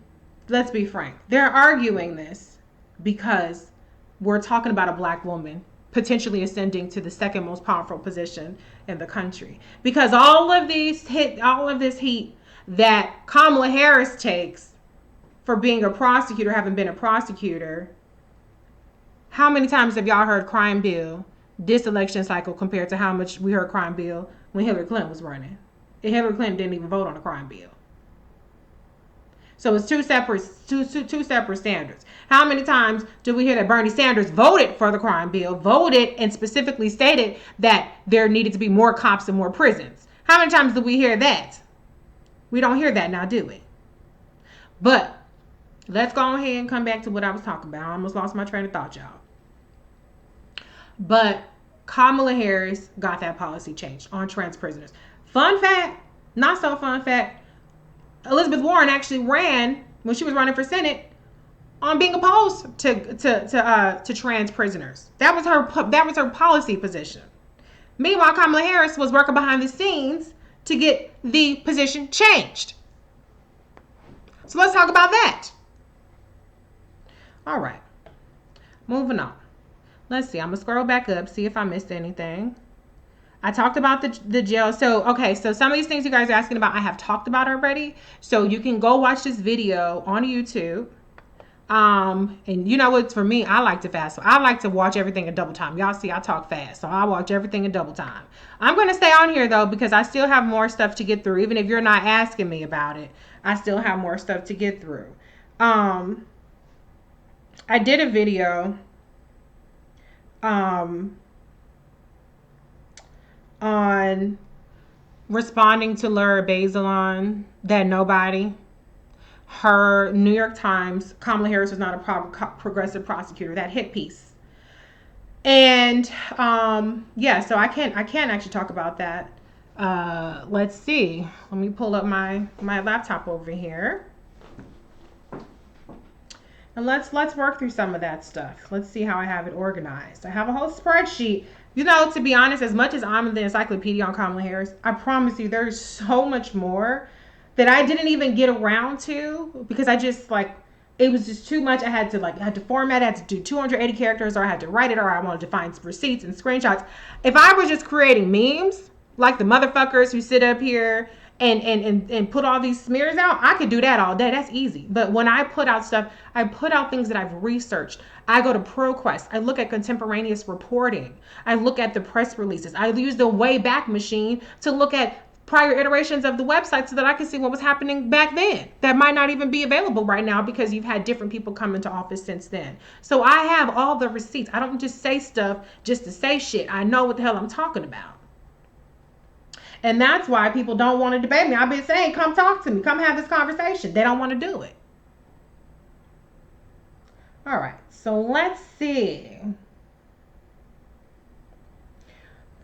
let's be frank, they're arguing this because we're talking about a black woman potentially ascending to the second most powerful position in the country. Because all of this heat that Kamala Harris takes for being a prosecutor, having been a prosecutor, how many times have y'all heard crime bill this election cycle compared to how much we heard crime bill when Hillary Clinton was running? And Hillary Clinton didn't even vote on a crime bill. So it's two separate standards. How many times do we hear that Bernie Sanders voted for the crime bill, voted and specifically stated that there needed to be more cops and more prisons? How many times do we hear that? We don't hear that now, do we? But let's go ahead and come back to what I was talking about. I almost lost my train of thought, y'all. But Kamala Harris got that policy changed on trans prisoners. Fun fact, not so fun fact, Elizabeth Warren actually ran when she was running for Senate on being opposed to trans prisoners. That was her policy position. Meanwhile, Kamala Harris was working behind the scenes to get the position changed. So let's talk about that. All right, moving on. Let's see. I'm gonna scroll back up, see if I missed anything. I talked about the jail. So, okay, so some of these things you guys are asking about, I have talked about already. So you can go watch this video on YouTube. And you know what, for me, I like to fast. So I like to watch everything in double time. Y'all see, I talk fast. So I watch everything in double time. I'm going to stay on here, though, because I still have more stuff to get through. Even if you're not asking me about it, I still have more stuff to get through. I did a video on responding to Laura Bazelon, that nobody. Her New York Times, Kamala Harris was not a progressive prosecutor, that hit piece. And yeah, so I can't actually talk about that. Let's see. Let me pull up my laptop over here. And let's work through some of that stuff. Let's see how I have it organized. I have a whole spreadsheet. You know, to be honest, as much as I'm the encyclopedia on Kamala Harris, I promise you there's so much more that I didn't even get around to because I just it was just too much. I had to format, I had to do 280 characters, or I had to write it, or I wanted to find receipts and screenshots. If I was just creating memes like the motherfuckers who sit up here and put all these smears out, I could do that all day. That's easy. But when I put out stuff, I put out things that I've researched. I go to ProQuest. I look at contemporaneous reporting. I look at the press releases. I use the Wayback Machine to look at prior iterations of the website so that I can see what was happening back then that might not even be available right now because you've had different people come into office since then. So I have all the receipts. I don't just say stuff just to say shit. I know what the hell I'm talking about. And that's why people don't want to debate me. I've been saying, come talk to me. Come have this conversation. They don't want to do it. All right. So let's see.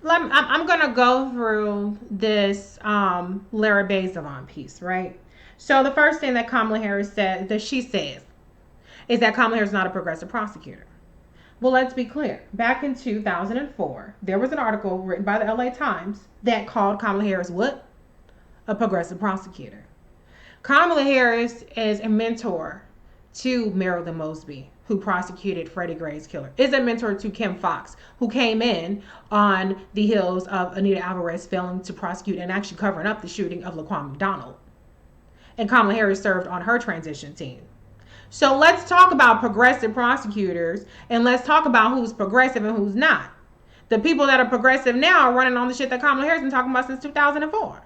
I'm going to go through this Lara Bazelon piece, right? So the first thing that Kamala Harris said, that she says, is that Kamala Harris is not a progressive prosecutor. Well, let's be clear. Back in 2004, there was an article written by the LA Times that called Kamala Harris what? A progressive prosecutor. Kamala Harris is a mentor to Marilyn Mosby, who prosecuted Freddie Gray's killer, is a mentor to Kim Foxx, who came in on the heels of Anita Alvarez failing to prosecute and actually covering up the shooting of Laquan McDonald. And Kamala Harris served on her transition team. So let's talk about progressive prosecutors, and let's talk about who's progressive and who's not. The people that are progressive now are running on the shit that Kamala Harris has been talking about since 2004.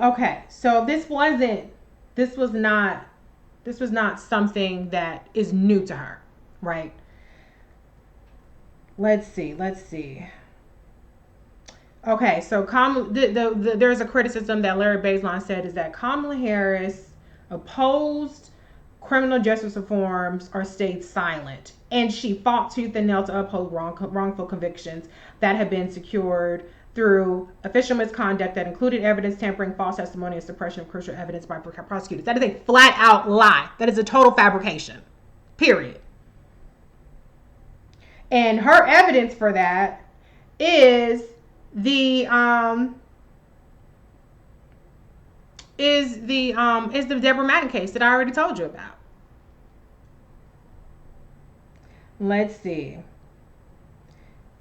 Okay, so this was not something that is new to her, right? Let's see. Okay, so there's a criticism that Larry Bazelon said is that Kamala Harris opposed criminal justice reforms or stayed silent, and she fought tooth and nail to uphold wrongful convictions that had been secured through official misconduct that included evidence tampering, false testimony, and suppression of crucial evidence by prosecutors. That is a flat out lie. That is a total fabrication. Period. And her evidence for that is the Deborah Madden case that I already told you about. Let's see.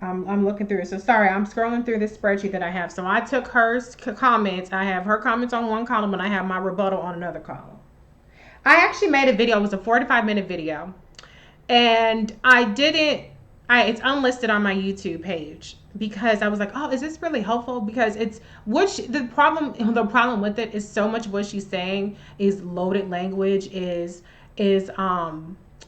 I'm looking through it. So sorry, I'm scrolling through this spreadsheet that I have. So I took her comments. I have her comments on one column and I have my rebuttal on another column. I actually made a video. It was a 45-minute video. And it's unlisted on my YouTube page because I was like, oh, is this really helpful? Because it's the problem with it is so much what she's saying is loaded language, is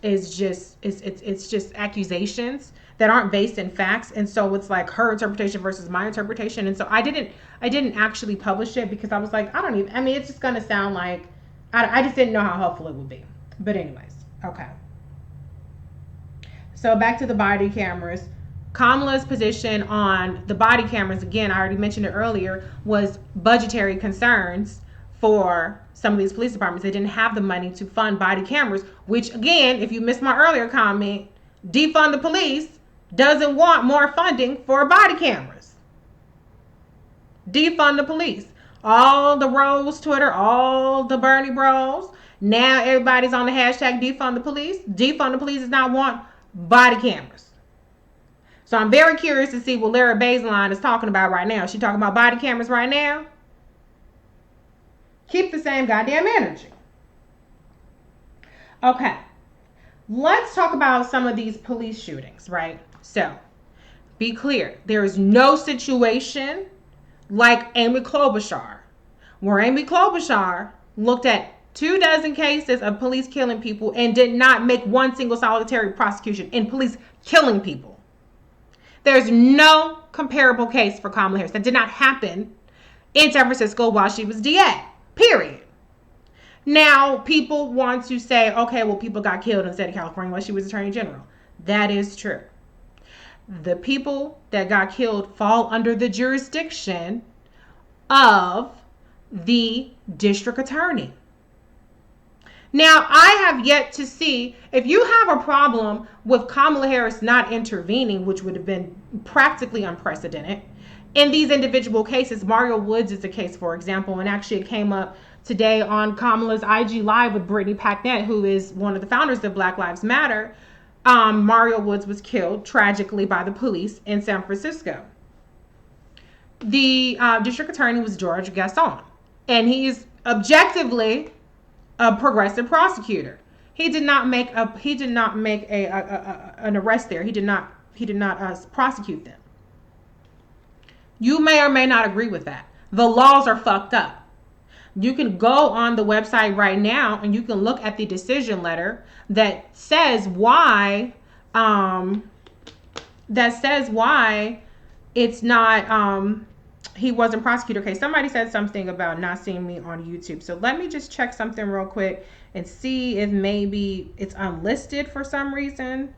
is just it's just accusations that aren't based in facts, and so it's like her interpretation versus my interpretation. And so I didn't actually publish it because I was like, I mean, it's just gonna sound like I just didn't know how helpful it would be. But anyways, okay. So back to the body cameras. Kamala's position on the body cameras, again, I already mentioned it earlier, was budgetary concerns for some of these police departments. They didn't have the money to fund body cameras, which, again, if you missed my earlier comment, defund the police doesn't want more funding for body cameras. Defund the police. All the Rose Twitter, all the Bernie bros, now everybody's on the hashtag defund the police. Defund the police does not want body cameras. So I'm very curious to see what Lara Baseline is talking about right now. Is she talking about body cameras right now? Keep the same goddamn energy. Okay. Let's talk about some of these police shootings, right? So, be clear. There is no situation like Amy Klobuchar, where Amy Klobuchar looked at 24 cases of police killing people and did not make one single solitary prosecution in police killing people. There's no comparable case for Kamala Harris. That did not happen in San Francisco while she was DA, period. Now, people want to say, okay, well, people got killed in the state of California while she was Attorney General. That is true. The people that got killed fall under the jurisdiction of the district attorney. Now, I have yet to see, if you have a problem with Kamala Harris not intervening, which would have been practically unprecedented, in these individual cases. Mario Woods is a case, for example, and actually it came up today on Kamala's IG Live with Brittany Packnett, who is one of the founders of Black Lives Matter. Mario Woods was killed tragically by the police in San Francisco. The district attorney was George Gascon, and he's objectively a progressive prosecutor. He did not make an arrest there. He did not prosecute them. You may or may not agree with that. The laws are fucked up. You can go on the website right now and you can look at the decision letter that says why it's not he wasn't prosecuted. Okay, somebody said something about not seeing me on YouTube. So let me just check something real quick and see if maybe it's unlisted for some reason.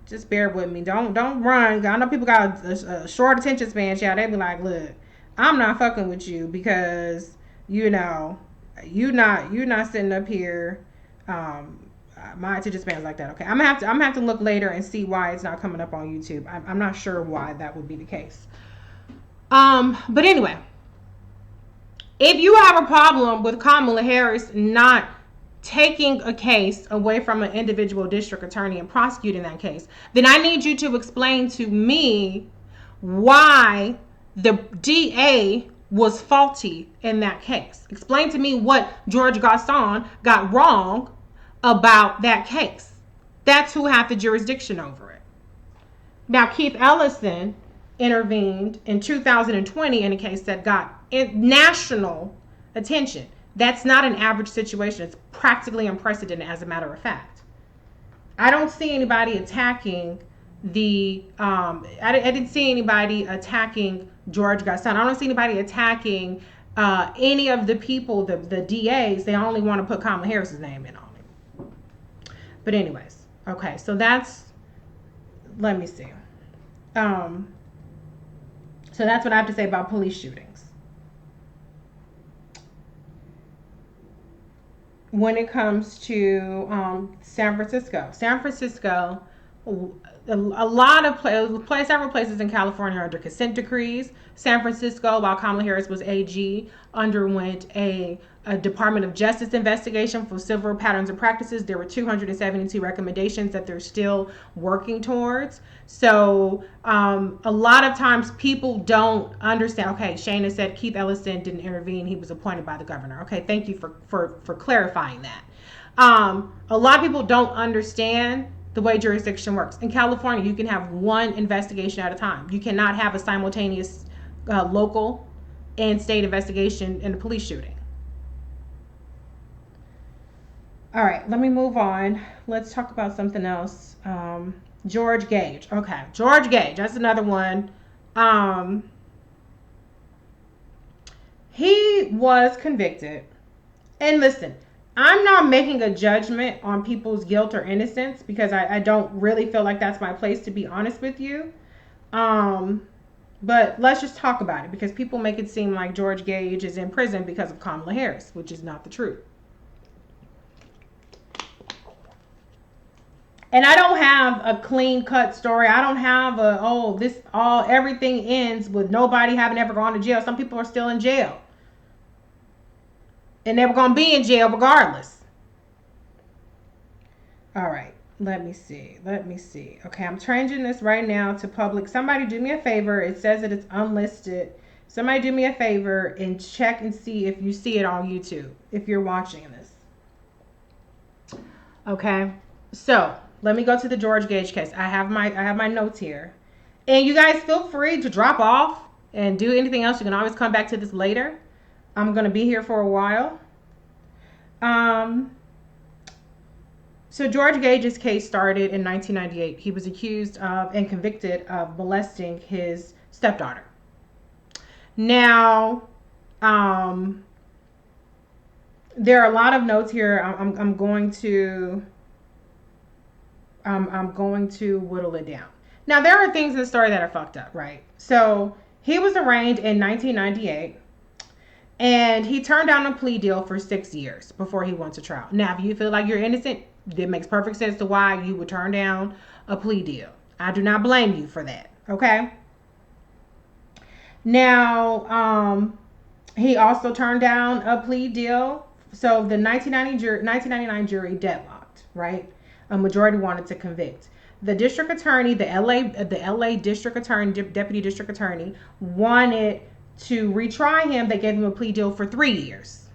Just bear with me. Don't run. I know people got a short attention span, child. They be like, look, I'm not fucking with you because, you know, you not sitting up here. My attention span is like that. Okay, I'm gonna have to look later and see why it's not coming up on YouTube. I'm not sure why that would be the case. But anyway, if you have a problem with Kamala Harris not taking a case away from an individual district attorney and prosecuting that case, then I need you to explain to me why the DA was faulty in that case. Explain to me what George Gascon got wrong about that case. That's who had the jurisdiction over it. Now, Keith Ellison intervened in 2020 in a case that got national attention. That's not an average situation. It's practically unprecedented, as a matter of fact. I don't see anybody attacking I didn't see anybody attacking George Gascon. I don't see anybody attacking any of the people, the DAs. They only want to put Kamala Harris's name in on it. But anyways, okay, so let me see. So that's what I have to say about police shootings. When it comes to San Francisco, a lot of several places in California are under consent decrees. San Francisco, while Kamala Harris was AG, underwent a Department of Justice investigation for civil patterns and practices. There were 272 recommendations that they're still working towards. So a lot of times people don't understand. Okay, Shayna said Keith Ellison didn't intervene. He was appointed by the governor. Okay, thank you for clarifying that. A lot of people don't understand the way jurisdiction works. In California, you can have one investigation at a time. You cannot have a simultaneous local and state investigation in a police shooting. All right, let me move on. Let's talk about something else. George Gage. Okay, George Gage. That's another one. He was convicted. And listen, I'm not making a judgment on people's guilt or innocence because I don't really feel like that's my place, to be honest with you. But let's just talk about it because people make it seem like George Gage is in prison because of Kamala Harris, which is not the truth. And I don't have a clean cut story. I don't have everything ends with nobody having ever gone to jail. Some people are still in jail. And they were going to be in jail regardless. All right. Let me see. Okay, I'm changing this right now to public. Somebody do me a favor. It says that it's unlisted. Somebody do me a favor and check and see if you see it on YouTube, if you're watching this. Okay. So, let me go to the George Gage case. I have my notes here. And you guys feel free to drop off and do anything else. You can always come back to this later. I'm going to be here for a while. So George Gage's case started in 1998. He was accused of and convicted of molesting his stepdaughter. Now, there are a lot of notes here. I'm going to whittle it down. Now, there are things in the story that are fucked up, right? So he was arraigned in 1998. And he turned down a plea deal for 6 years before he went to trial. Now, if you feel like you're innocent, it makes perfect sense to why you would turn down a plea deal. I do not blame you for that, okay? Now, he also turned down a plea deal. So the 1999 jury deadlocked, right? A majority wanted to convict. The district attorney, the LA district attorney, deputy district attorney, wanted to retry him. They gave him a plea deal for 3 years.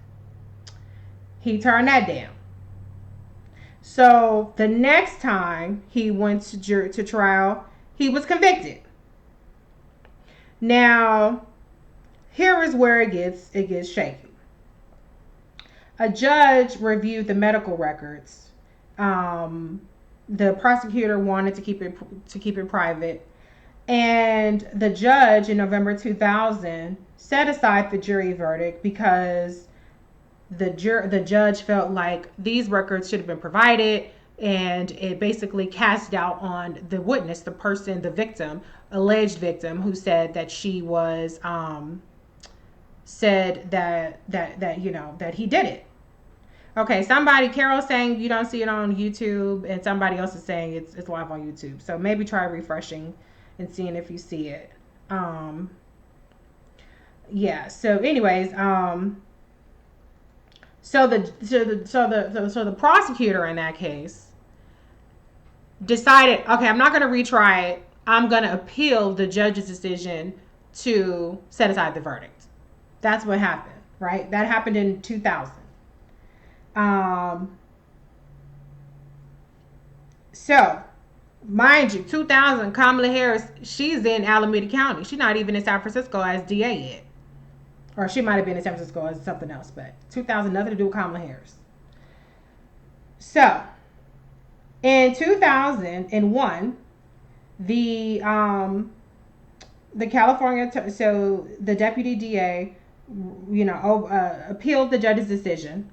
He turned that down. So the next time he went to trial, he was convicted. Now, here is where it gets shaky. A judge reviewed the medical records. The prosecutor wanted to keep it private. And the judge in November 2000 set aside the jury verdict because the judge felt like these records should have been provided, and it basically cast doubt on the witness, the person, the victim, alleged victim, who said that she was said that he did it. Okay, Carol's saying you don't see it on YouTube, and somebody else is saying it's live on YouTube. So maybe try refreshing and seeing if you see it. Yeah. So, anyways, so the prosecutor in that case decided, okay, I'm not going to retry it. I'm going to appeal the judge's decision to set aside the verdict. That's what happened, right? That happened in 2000. So, mind you, 2000, Kamala Harris, she's in Alameda County. She's not even in San Francisco as DA yet. Or she might have been in San Francisco as something else, but 2000, nothing to do with Kamala Harris. So, in 2001, the California, so the deputy DA, appealed the judge's decision.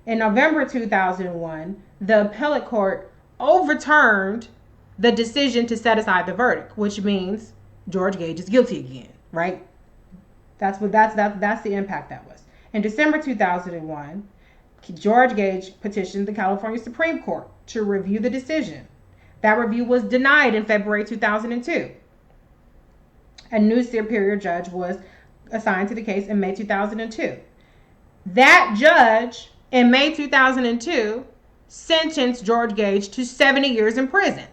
In November 2001, the appellate court overturned the decision to set aside the verdict, which means George Gage is guilty again, right? That's the impact that was. In December 2001, George Gage petitioned the California Supreme Court to review the decision. That review was denied in February 2002. A new superior judge was assigned to the case in May 2002. That judge in May 2002 sentenced George Gage to 70 years in prison.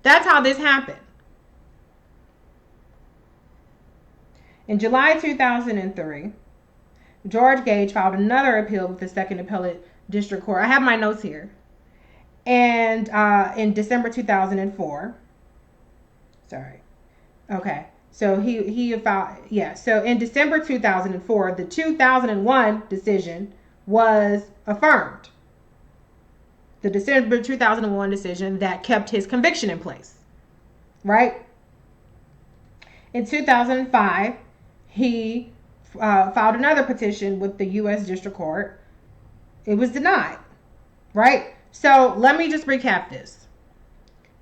That's how this happened. In July 2003, George Gage filed another appeal with the Second Appellate District Court. I have my notes here. And in December 2004, so he filed, so in December 2004, the 2001 decision was affirmed. the December 2001 decision that kept his conviction in place, right? In 2005, he filed another petition with the U.S. District Court. It was denied, right? So let me just recap this.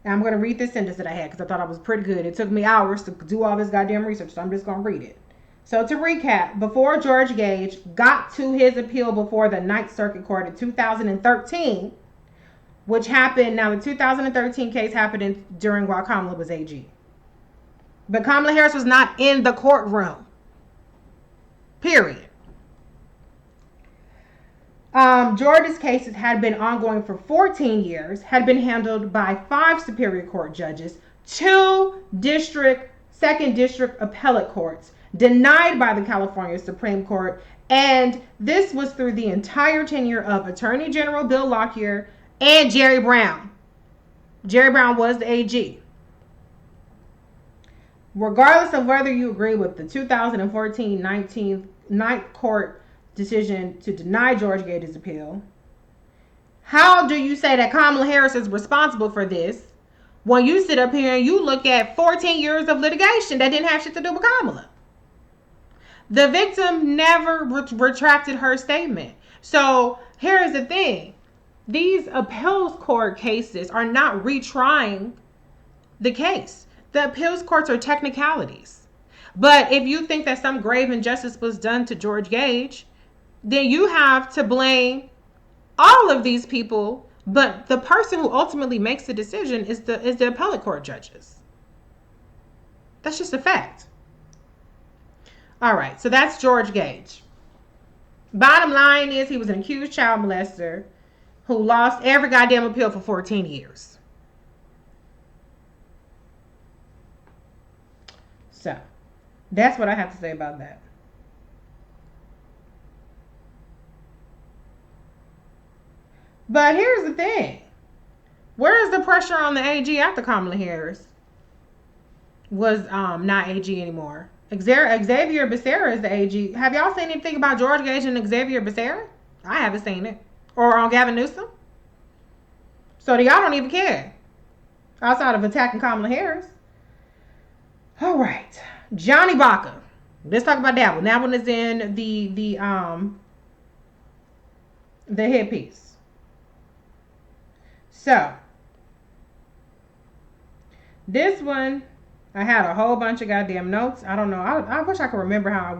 Now I'm going to read this sentence that I had because I thought it was pretty good. It took me hours to do all this goddamn research, so I'm just going to read it. So to recap, before George Gage got to his appeal before the Ninth Circuit Court in 2013, which happened, now the 2013 case happened during while Kamala was AG. But Kamala Harris was not in the courtroom. Period. George's cases had been ongoing for 14 years, had been handled by 5 Superior Court judges, 2 second district appellate courts, denied by the California Supreme Court, and this was through the entire tenure of Attorney General Bill Lockyer and Jerry Brown. Jerry Brown was the AG. Regardless of whether you agree with the 2014 Ninth Court decision to deny George Gage's appeal, how do you say that Kamala Harris is responsible for this when you sit up here and you look at 14 years of litigation that didn't have shit to do with Kamala? The victim never retracted her statement. So here's the thing. These appeals court cases are not retrying the case. The appeals courts are technicalities. But if you think that some grave injustice was done to George Gage, then you have to blame all of these people. But the person who ultimately makes the decision is the appellate court judges. That's just a fact. All right, so that's George Gage. Bottom line is he was an accused child molester who lost every goddamn appeal for 14 years. So, that's what I have to say about that. But here's the thing. Where is the pressure on the AG after Kamala Harris was not AG anymore? Xavier Becerra is the AG. Have y'all seen anything about George Gage and Xavier Becerra? I haven't seen it. Or on Gavin Newsom? So y'all don't even care. Outside of attacking Kamala Harris. All right. Johnny Baca. Let's talk about that one. That one is in the headpiece. So this one, I had a whole bunch of goddamn notes. I don't know. I wish I could remember how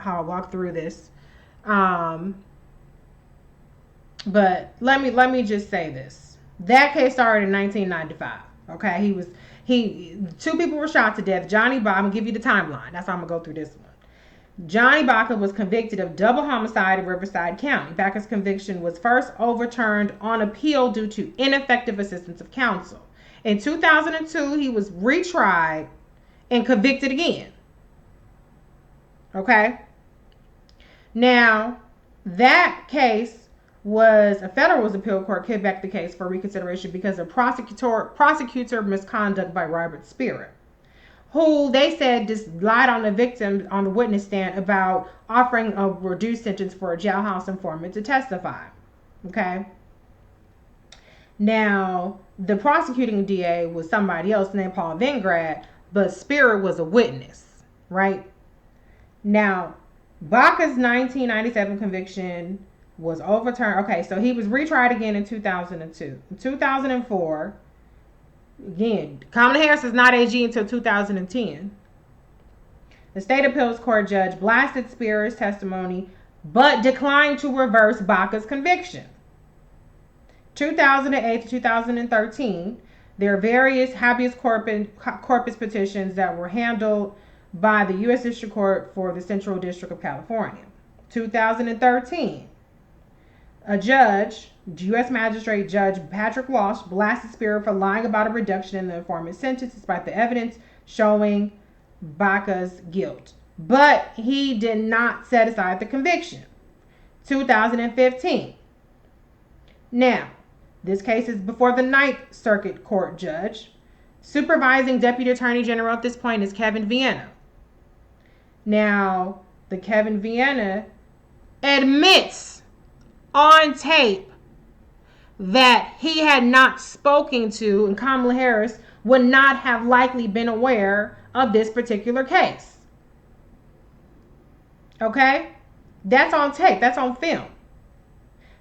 I walked through this. But let me just say this. That case started in 1995. Okay, 2 people were shot to death. Johnny Baca, I'm gonna give you the timeline. That's how I'm gonna go through this one. Johnny Baca was convicted of double homicide in Riverside County. Baca's conviction was first overturned on appeal due to ineffective assistance of counsel. In 2002, he was retried and convicted again. Okay? Now, that case was a federal appeal court kicked back the case for reconsideration because of prosecutor misconduct by Robert Spirit, who they said just lied on the victim on the witness stand about offering a reduced sentence for a jailhouse informant to testify. Okay? Now, the prosecuting DA was somebody else named Paul Vingrad, but Spirit was a witness, right? Now, Baca's 1997 conviction was overturned. Okay, so he was retried again in 2002. In 2004, again, Kamala Harris is not AG until 2010. The state appeals court judge blasted Spirit's testimony, but declined to reverse Baca's conviction. 2008 to 2013, there are various habeas corpus petitions that were handled by the U.S. District Court for the Central District of California. 2013, a judge, U.S. Magistrate Judge Patrick Walsh, blasted Spirit for lying about a reduction in the informant's sentence despite the evidence showing Baca's guilt. But he did not set aside the conviction. 2015. Now, this case is before the Ninth Circuit Court judge. Supervising Deputy Attorney General at this point is Kevin Vienna. Now, the Kevin Vienna admits on tape that he had not spoken to, and Kamala Harris would not have likely been aware of this particular case. Okay? That's on tape. That's on film.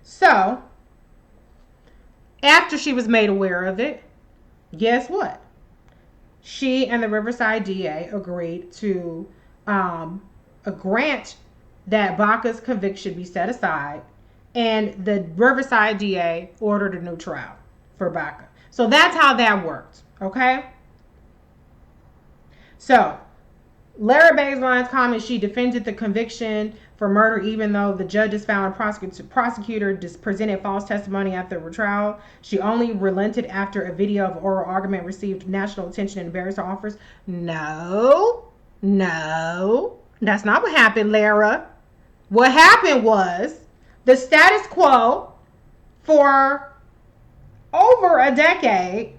So, after she was made aware of it, guess what? She and the Riverside DA agreed to grant that Baca's conviction be set aside, and the Riverside DA ordered a new trial for Baca. So that's how that worked, okay? So, Lara Baseline's comment, she defended the conviction for murder even though the judges found prosecutor presented false testimony at the trial. She only relented after a video of oral argument received national attention and embarrassed her offers. No, that's not what happened, Lara. What happened was the status quo for over a decade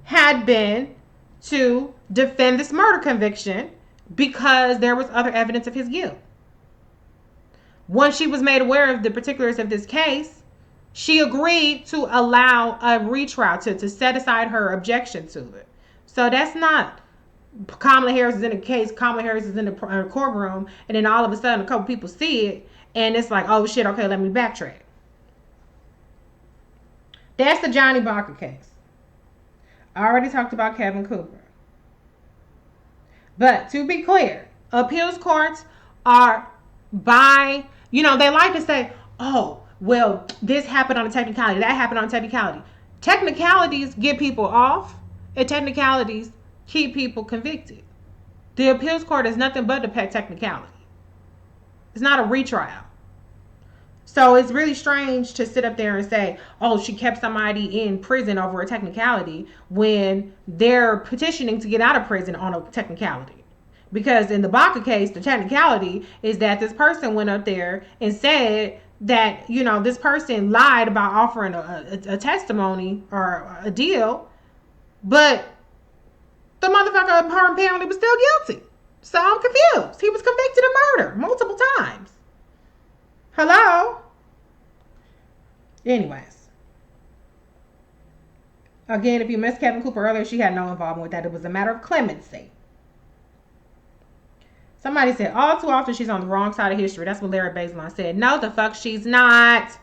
had been to defend this murder conviction because there was other evidence of his guilt. Once she was made aware of the particulars of this case, she agreed to allow a retrial, to set aside her objection to it. So that's not Kamala Harris is in a case, Kamala Harris is in the courtroom, and then all of a sudden a couple people see it, and it's like, oh shit, okay, let me backtrack. That's the Johnny Baca case. I already talked about Kevin Cooper. But to be clear, appeals courts are by, they like to say, oh, well, this happened on a technicality, that happened on a technicality. Technicalities get people off, and technicalities keep people convicted. The appeals court is nothing but a pet technicality. It's not a retrial. So it's really strange to sit up there and say, oh, she kept somebody in prison over a technicality when they're petitioning to get out of prison on a technicality. Because in the Baca case, the technicality is that this person went up there and said that, this person lied about offering a testimony or a deal, but the motherfucker apparently was still guilty. So I'm confused. He was convicted of murder multiple times. Hello? Anyways. Again, if you missed Kevin Cooper earlier, she had no involvement with that. It was a matter of clemency. Somebody said, all too often she's on the wrong side of history. That's what Lara Baseline said. No, the fuck she's not.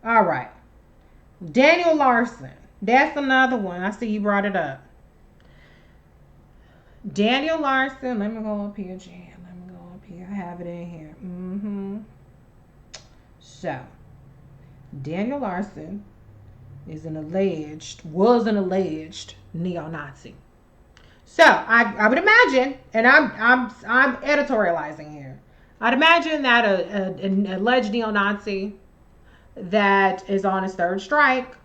All right. Daniel Larson. That's another one. I see you brought it up. Daniel Larson. Let me go up here, Jan. Let me go up here. I have it in here. So, Daniel Larson was an alleged neo-Nazi. So, I would imagine, and I'm editorializing here. I'd imagine that an alleged neo-Nazi that is on his third strike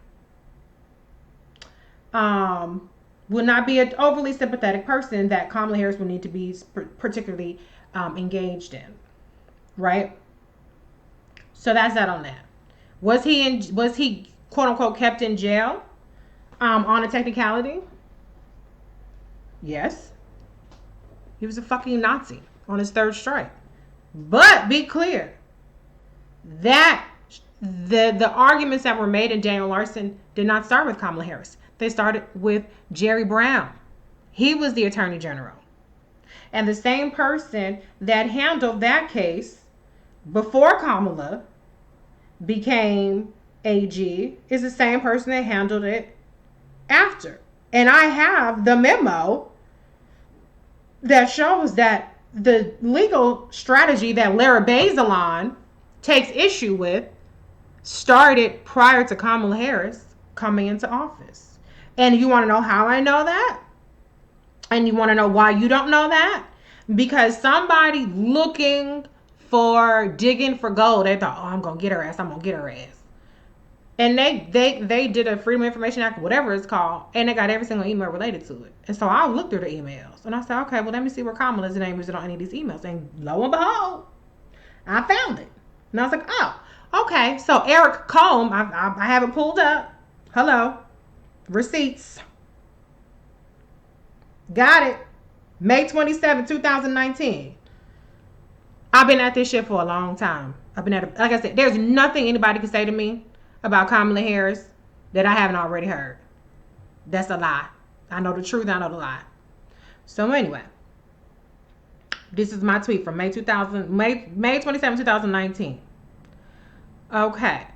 would not be an overly sympathetic person that Kamala Harris would need to be particularly engaged in, right? So that's that on that. Was he quote unquote kept in jail on a technicality? Yes. He was a fucking Nazi on his third strike. But be clear that the arguments that were made in Daniel Larson did not start with Kamala Harris. They started with Jerry Brown. He was the Attorney General. And the same person that handled that case before Kamala became AG is the same person that handled it after. And I have the memo that shows that the legal strategy that Lara Baseline takes issue with started prior to Kamala Harris coming into office. And you want to know how I know that? And you want to know why you don't know that? Because somebody digging for gold, they thought, oh, I'm going to get her ass. And they did a Freedom of Information Act, whatever it's called, and they got every single email related to it. And so I looked through the emails, and I said, okay, well, let me see where Kamala's name is on any of these emails. And lo and behold, I found it. And I was like, oh, okay. So Eric Combe, I have it pulled up. Hello. Receipts. Got it. May 27, 2019. I've been at this shit for a long time. Like I said, there's nothing anybody can say to me about Kamala Harris that I haven't already heard. That's a lie. I know the truth, I know the lie. So anyway, this is my tweet from May 27, 2019. Okay.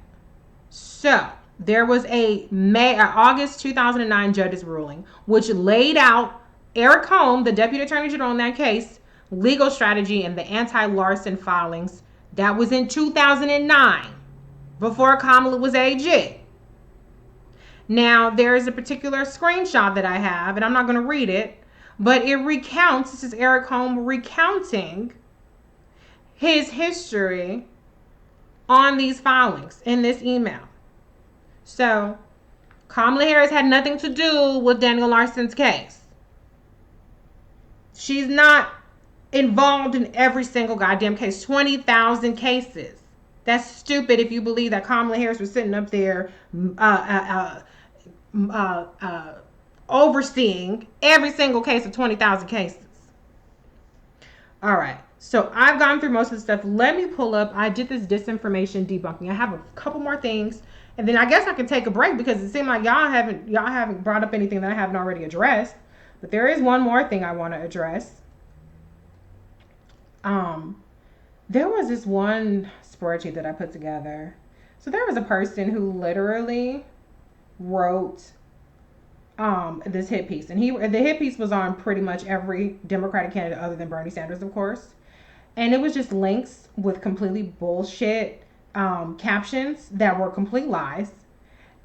So there was a August 2009 judge's ruling, which laid out Eric Holm, the deputy attorney general in that case, legal strategy and the anti-larceny filings. That was in 2009, before Kamala was AG. Now, there is a particular screenshot that I have, and I'm not going to read it, but it recounts, this is Eric Holm recounting his history on these filings in this email. So, Kamala Harris had nothing to do with Daniel Larson's case. She's not involved in every single goddamn case. 20,000 cases. That's stupid if you believe that Kamala Harris was sitting up there overseeing every single case of 20,000 cases. All right. So I've gone through most of the stuff. Let me pull up. I did this disinformation debunking. I have a couple more things, and then I guess I can take a break because it seemed like y'all haven't brought up anything that I haven't already addressed. But there is one more thing I want to address. There was this one spreadsheet that I put together. So there was a person who literally wrote this hit piece, and the hit piece was on pretty much every Democratic candidate other than Bernie Sanders, of course. And it was just links with completely bullshit captions that were complete lies.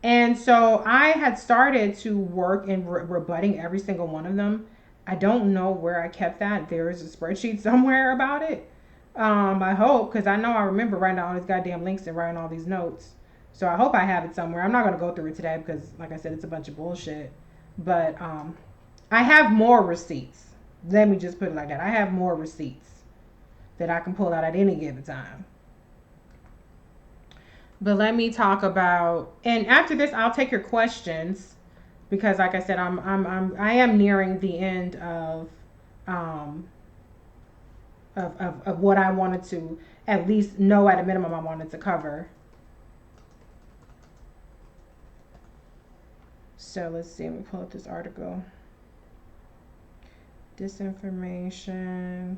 And so I had started to work in rebutting every single one of them. I don't know where I kept that. There is a spreadsheet somewhere about it. I hope, because I know I remember writing all these goddamn links and writing all these notes. So I hope I have it somewhere. I'm not going to go through it today because, like I said, it's a bunch of bullshit. But I have more receipts. Let me just put it like that. I have more receipts that I can pull out at any given time. But let me talk about, and after this, I'll take your questions because, like I said, I am nearing the end of what I wanted to at least know at a minimum I wanted to cover. So let's see, let me pull up this article. Disinformation.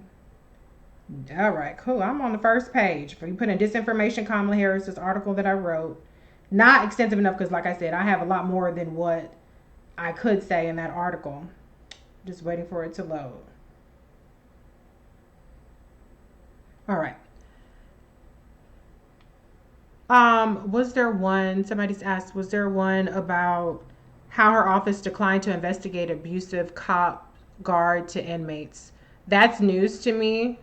All right, cool. I'm on the first page. You put in disinformation, Kamala Harris, this article that I wrote. Not extensive enough because, like I said, I have a lot more than what I could say in that article. Just waiting for it to load. All right. Was there one, somebody's asked, was there one about how her office declined to investigate abusive cop guard to inmates? That's news to me.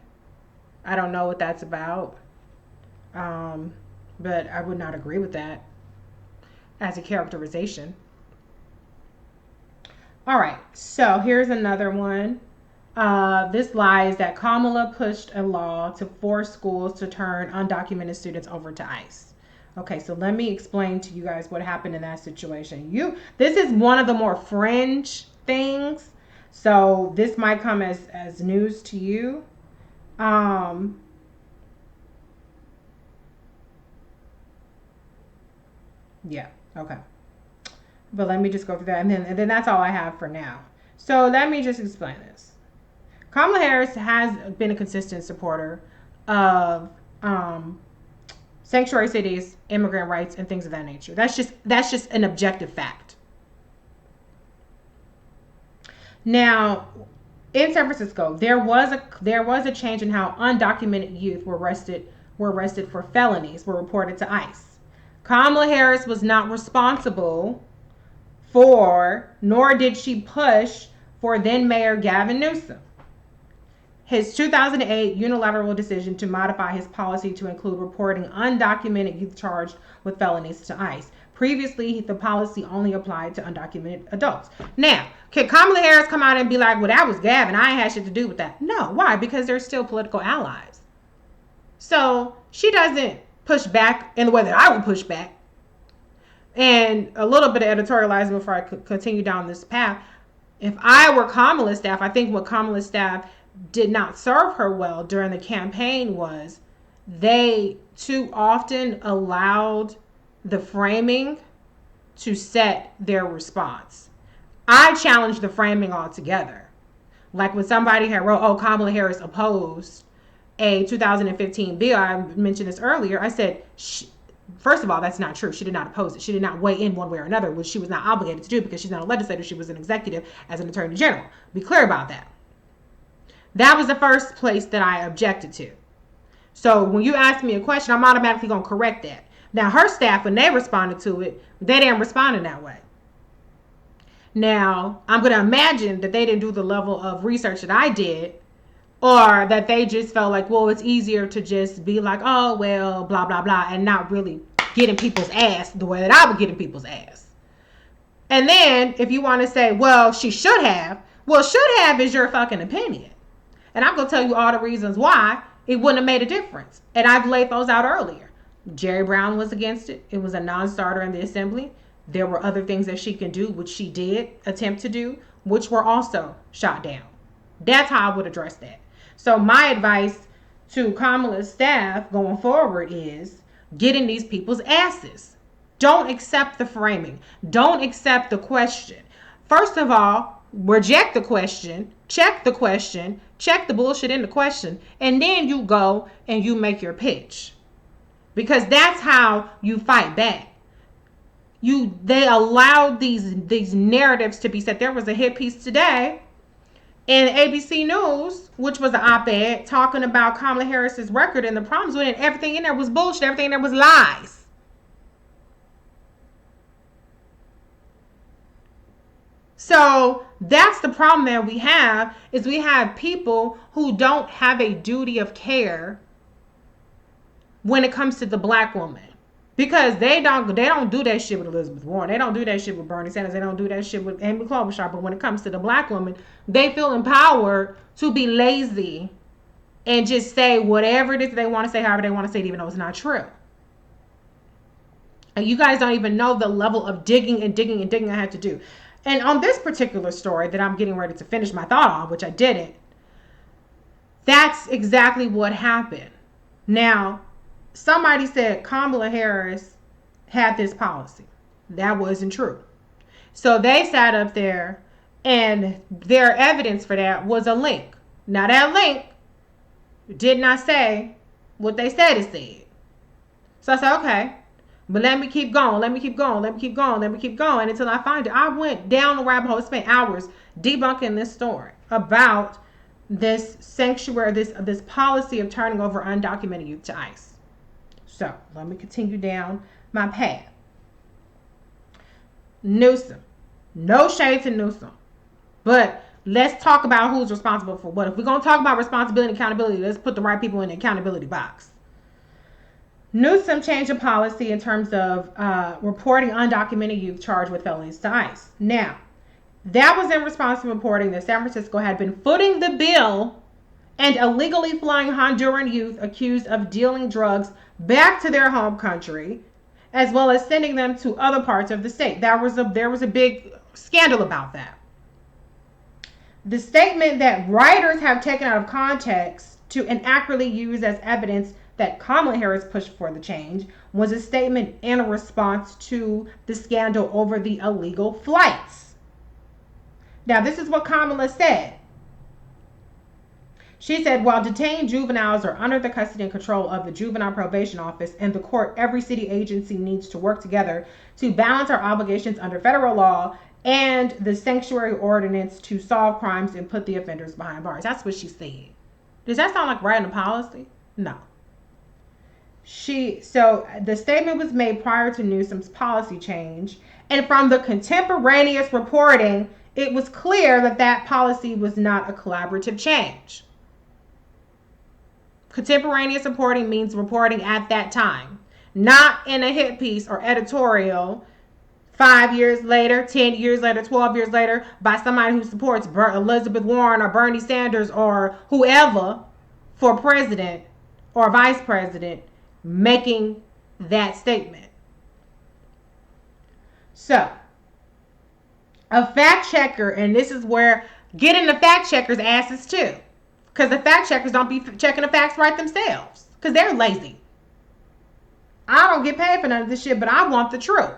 I don't know what that's about. But I would not agree with that as a characterization. All right, so here's another one. This lie is that Kamala pushed a law to force schools to turn undocumented students over to ICE. Okay, so let me explain to you guys what happened in that situation. This is one of the more fringe things, so this might come as news to you. Yeah, okay. But let me just go through that, and then that's all I have for now. So let me just explain this. Kamala Harris has been a consistent supporter of sanctuary cities, immigrant rights, and things of that nature. That's just an objective fact. Now, in San Francisco, there was a change in how undocumented youth were arrested for felonies were reported to ICE. Kamala Harris was not responsible for, nor did she push for then Mayor Gavin Newsom, his 2008 unilateral decision to modify his policy to include reporting undocumented youth charged with felonies to ICE. Previously, the policy only applied to undocumented adults. Now, can Kamala Harris come out and be like, well, that was Gavin, I ain't had shit to do with that? No. Why? Because they're still political allies. So she doesn't push back in the way that I would push back. And a little bit of editorializing before I could continue down this path. If I were Kamala's staff, I think what Kamala's staff did not serve her well during the campaign was they too often allowed the framing to set their response. I challenge the framing altogether. Like when somebody had wrote, oh, Kamala Harris opposed a 2015 bill. I mentioned this earlier. I said, first of all, that's not true. She did not oppose it. She did not weigh in one way or another, which she was not obligated to do because she's not a legislator. She was an executive as an attorney general. Be clear about that. That was the first place that I objected to. So when you ask me a question, I'm automatically going to correct that. Now, her staff, when they responded to it, they didn't respond in that way. Now, I'm going to imagine that they didn't do the level of research that I did, or that they just felt like, well, it's easier to just be like, oh, well, blah, blah, blah, and not really getting people's ass the way that I would get in people's ass. And then if you want to say, well, she should have, well, should have is your fucking opinion. And I'm going to tell you all the reasons why it wouldn't have made a difference. And I've laid those out earlier. Jerry Brown was against it. It was a non-starter in the assembly. There were other things that she can do, which she did attempt to do, which were also shot down. That's how I would address that. So my advice to Kamala's staff going forward is getting these people's asses. Don't accept the framing. Don't accept the question. First of all, reject the question, check the bullshit in the question, and then you go and you make your pitch. Because that's how you fight back. They allowed these narratives to be set. There was a hit piece today in ABC News, which was an op-ed talking about Kamala Harris's record and the problems with it. Everything in there was bullshit. Everything in there was lies. So that's the problem that we have, is we have people who don't have a duty of care when it comes to the black woman. Because they don't do that shit with Elizabeth Warren. They don't do that shit with Bernie Sanders. They don't do that shit with Amy Klobuchar. But when it comes to the black woman, they feel empowered to be lazy and just say whatever it is they want to say, however they want to say it, even though it's not true. And you guys don't even know the level of digging I had to do. And on this particular story that I'm getting ready to finish my thought on, which I didn't, that's exactly what happened. Now, somebody said Kamala Harris had this policy. That wasn't true. So they sat up there, and their evidence for that was a link. Now that link did not say what they said it said. So I said, okay, but let me keep going until I find it. I went down the rabbit hole, spent hours debunking this story about this sanctuary, this policy of turning over undocumented youth to ICE. So let me continue down my path. Newsom. No shade to Newsom. But let's talk about who's responsible for what. If we're going to talk about responsibility and accountability, let's put the right people in the accountability box. Newsom changed the policy in terms of reporting undocumented youth charged with felonies to ICE. Now, that was in response to reporting that San Francisco had been footing the bill and illegally flying Honduran youth accused of dealing drugs back to their home country, as well as sending them to other parts of the state. There was a big scandal about that. The statement that writers have taken out of context to inaccurately use as evidence that Kamala Harris pushed for the change was a statement in response to the scandal over the illegal flights. Now, this is what Kamala said. She said, while detained juveniles are under the custody and control of the Juvenile Probation Office and the court, every city agency needs to work together to balance our obligations under federal law and the sanctuary ordinance to solve crimes and put the offenders behind bars. That's what she said. Does that sound like writing a policy? No. So the statement was made prior to Newsom's policy change, and from the contemporaneous reporting, it was clear that policy was not a collaborative change. Contemporaneous reporting means reporting at that time, not in a hit piece or editorial 5 years later, 10 years later, 12 years later by somebody who supports Elizabeth Warren or Bernie Sanders or whoever for president or vice president making that statement. So, a fact checker, and this is where getting the fact checkers' asses too. Because the fact checkers don't be checking the facts right themselves. Because they're lazy. I don't get paid for none of this shit, but I want the truth.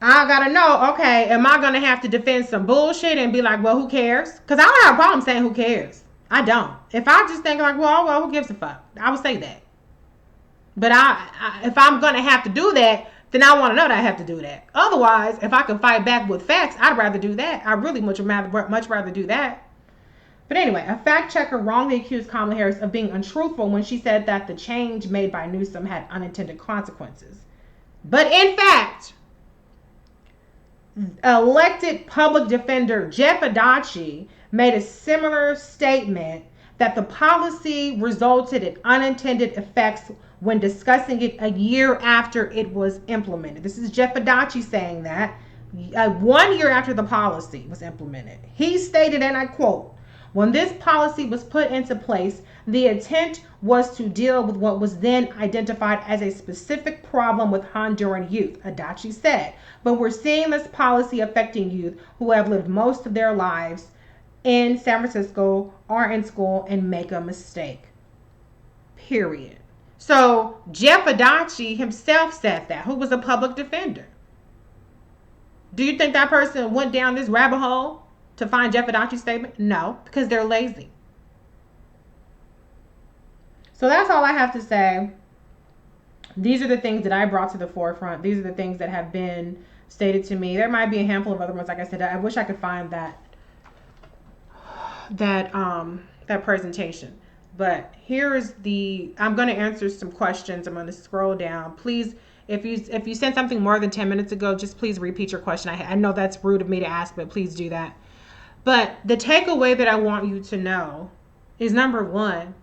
I gotta know, okay, am I gonna have to defend some bullshit and be like, well, who cares? Because I don't have a problem saying who cares. I don't. If I just think like, well, who gives a fuck? I would say that. But if I'm gonna have to do that, then I want to know that I have to do that. Otherwise, if I can fight back with facts, I'd rather do that. I really much rather do that. But anyway, a fact checker wrongly accused Kamala Harris of being untruthful when she said that the change made by Newsom had unintended consequences. But in fact, elected public defender Jeff Adachi made a similar statement that the policy resulted in unintended effects when discussing it a year after it was implemented. This is Jeff Adachi saying that 1 year after the policy was implemented. He stated, and I quote, when this policy was put into place, the intent was to deal with what was then identified as a specific problem with Honduran youth, Adachi said. But we're seeing this policy affecting youth who have lived most of their lives in San Francisco, are in school, and make a mistake. Period. So Jeff Adachi himself said that, who was a public defender. Do you think that person went down this rabbit hole to find Jeff Adachi's statement? No, because they're lazy. So that's all I have to say. These are the things that I brought to the forefront. These are the things that have been stated to me. There might be a handful of other ones. Like I said, I wish I could find that presentation. But here is I'm going to answer some questions. I'm going to scroll down. Please, if you sent something more than 10 minutes ago, just please repeat your question. I know that's rude of me to ask, but please do that. But the takeaway that I want you to know is, number one,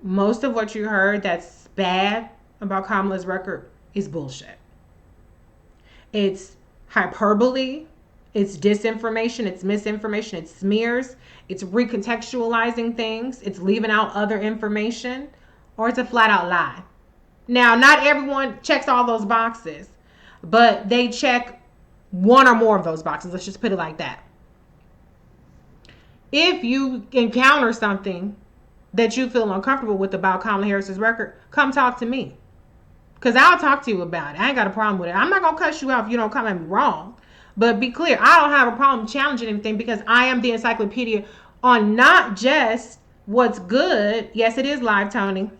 most of what you heard that's bad about Kamala's record is bullshit. It's hyperbole. It's disinformation. It's misinformation. It's smears. It's recontextualizing things. It's leaving out other information. Or it's a flat out lie. Now, not everyone checks all those boxes, but they check one or more of those boxes. Let's just put it like that. If you encounter something that you feel uncomfortable with about Kamala Harris's record, come talk to me. Because I'll talk to you about it. I ain't got a problem with it. I'm not going to cuss you out if you don't come at me wrong. But be clear, I don't have a problem challenging anything because I am the encyclopedia on not just what's good. Yes, it is live, Tony.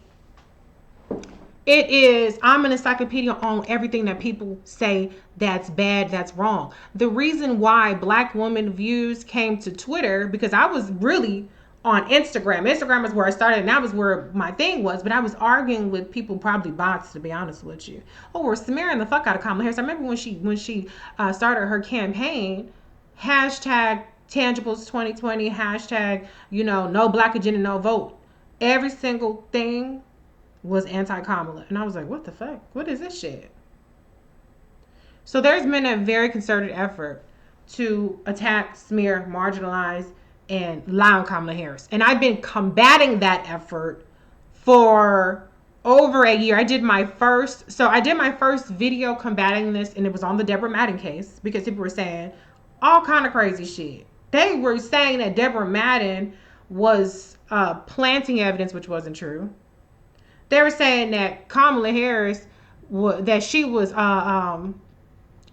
I'm an encyclopedia on everything that people say that's bad, that's wrong. The reason why Black Woman Views came to Twitter, because I was really on Instagram. Instagram is where I started, and that was where my thing was. But I was arguing with people, probably bots, to be honest with you. Oh, we're smearing the fuck out of Kamala Harris. I remember when she started her campaign, hashtag Tangibles 2020, hashtag, no Black agenda, no vote. Every single thing was anti-Kamala. And I was like, what the fuck? What is this shit? So there's been a very concerted effort to attack, smear, marginalize, and lie on Kamala Harris. And I've been combating that effort for over a year. I did my first video combating this, and it was on the Deborah Madden case, because people were saying all kind of crazy shit. They were saying that Deborah Madden was planting evidence, which wasn't true. They were saying that Kamala Harris, that she was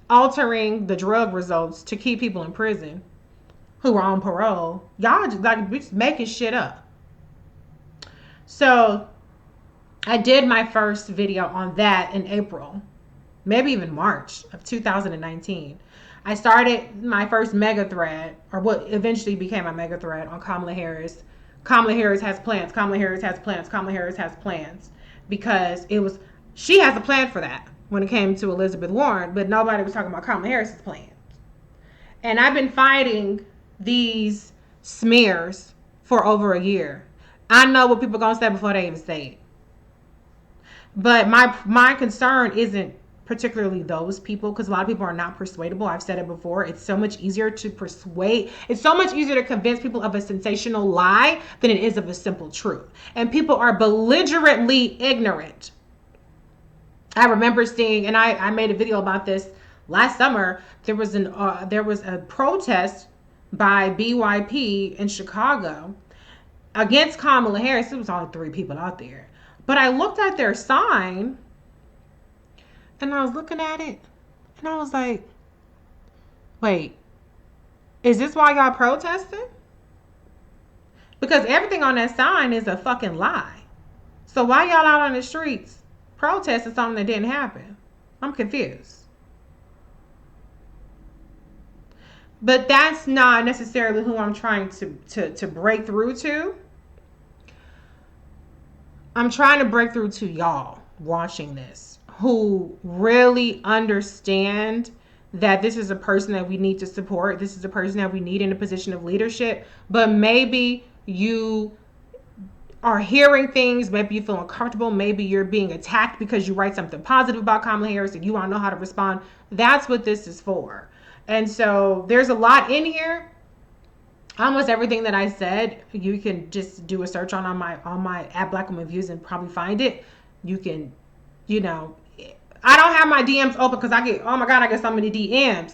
altering the drug results to keep people in prison who were on parole. Y'all just making shit up. So I did my first video on that in April, maybe even March of 2019. I started my first mega thread, or what eventually became my mega thread, on Kamala Harris. Kamala Harris has plans. Kamala Harris has plans. Kamala Harris has plans. Because she has a plan for that when it came to Elizabeth Warren, but nobody was talking about Kamala Harris's plans. And I've been fighting these smears for over a year. I know what people are going to say before they even say it. But my concern isn't particularly those people, because a lot of people are not persuadable. I've said it before. It's so much easier to persuade. It's so much easier to convince people of a sensational lie than it is of a simple truth. And people are belligerently ignorant. I remember seeing, and I made a video about this last summer. There was a protest by BYP in Chicago against Kamala Harris. It was only 3 people out there. But I looked at their sign and I was looking at it and I was like, wait, is this why y'all protesting? Because everything on that sign is a fucking lie. So why y'all out on the streets protesting something that didn't happen? I'm confused. But that's not necessarily who I'm trying to break through to. I'm trying to break through to y'all watching this who really understand that this is a person that we need to support. This is a person that we need in a position of leadership. But maybe you are hearing things, maybe you feel uncomfortable, maybe you're being attacked because you write something positive about Kamala Harris and you want to know how to respond. That's what this is for. And so there's a lot in here. Almost everything that I said, you can just do a search on my at Black Women Views and probably find it. You can, you know, I don't have my DMs open because I get, oh my God, I get so many DMs.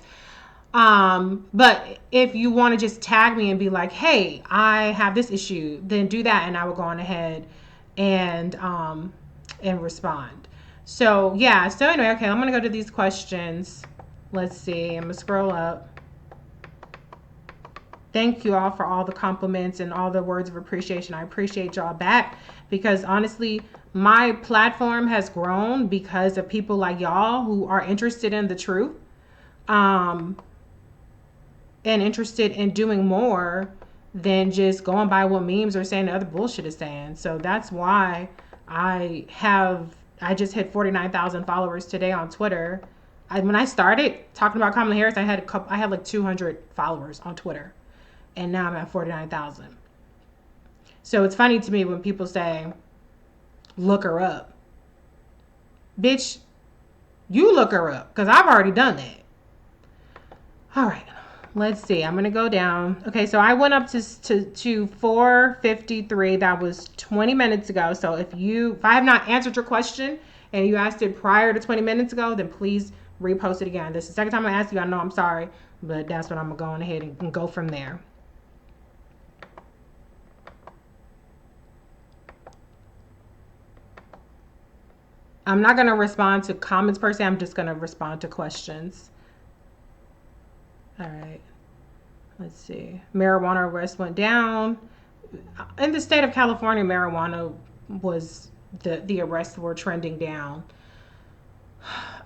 But if you want to just tag me and be like, hey, I have this issue, then do that and I will go on ahead and respond. So yeah, so anyway, okay, I'm gonna go to these questions. Let's see, I'm gonna scroll up. Thank you all for all the compliments and all the words of appreciation. I appreciate y'all back because honestly, my platform has grown because of people like y'all who are interested in the truth. And interested in doing more than just going by what memes are saying and other bullshit is saying. So that's why I just hit 49,000 followers today on Twitter. When I started talking about Kamala Harris, I had like 200 followers on Twitter. And now I'm at 49,000. So it's funny to me when people say, look her up. Bitch, you look her up because I've already done that. All right. Let's see. I'm going to go down. Okay, so I went up to 4:53. That was 20 minutes ago. So if I have not answered your question and you asked it prior to 20 minutes ago, then please repost it again. This is the second time I asked you. I know I'm sorry, but that's what I'm going to go on ahead and go from there. I'm not going to respond to comments per se. I'm just going to respond to questions. All right. Let's see. Marijuana arrests went down. In the state of California, marijuana was the arrests were trending down.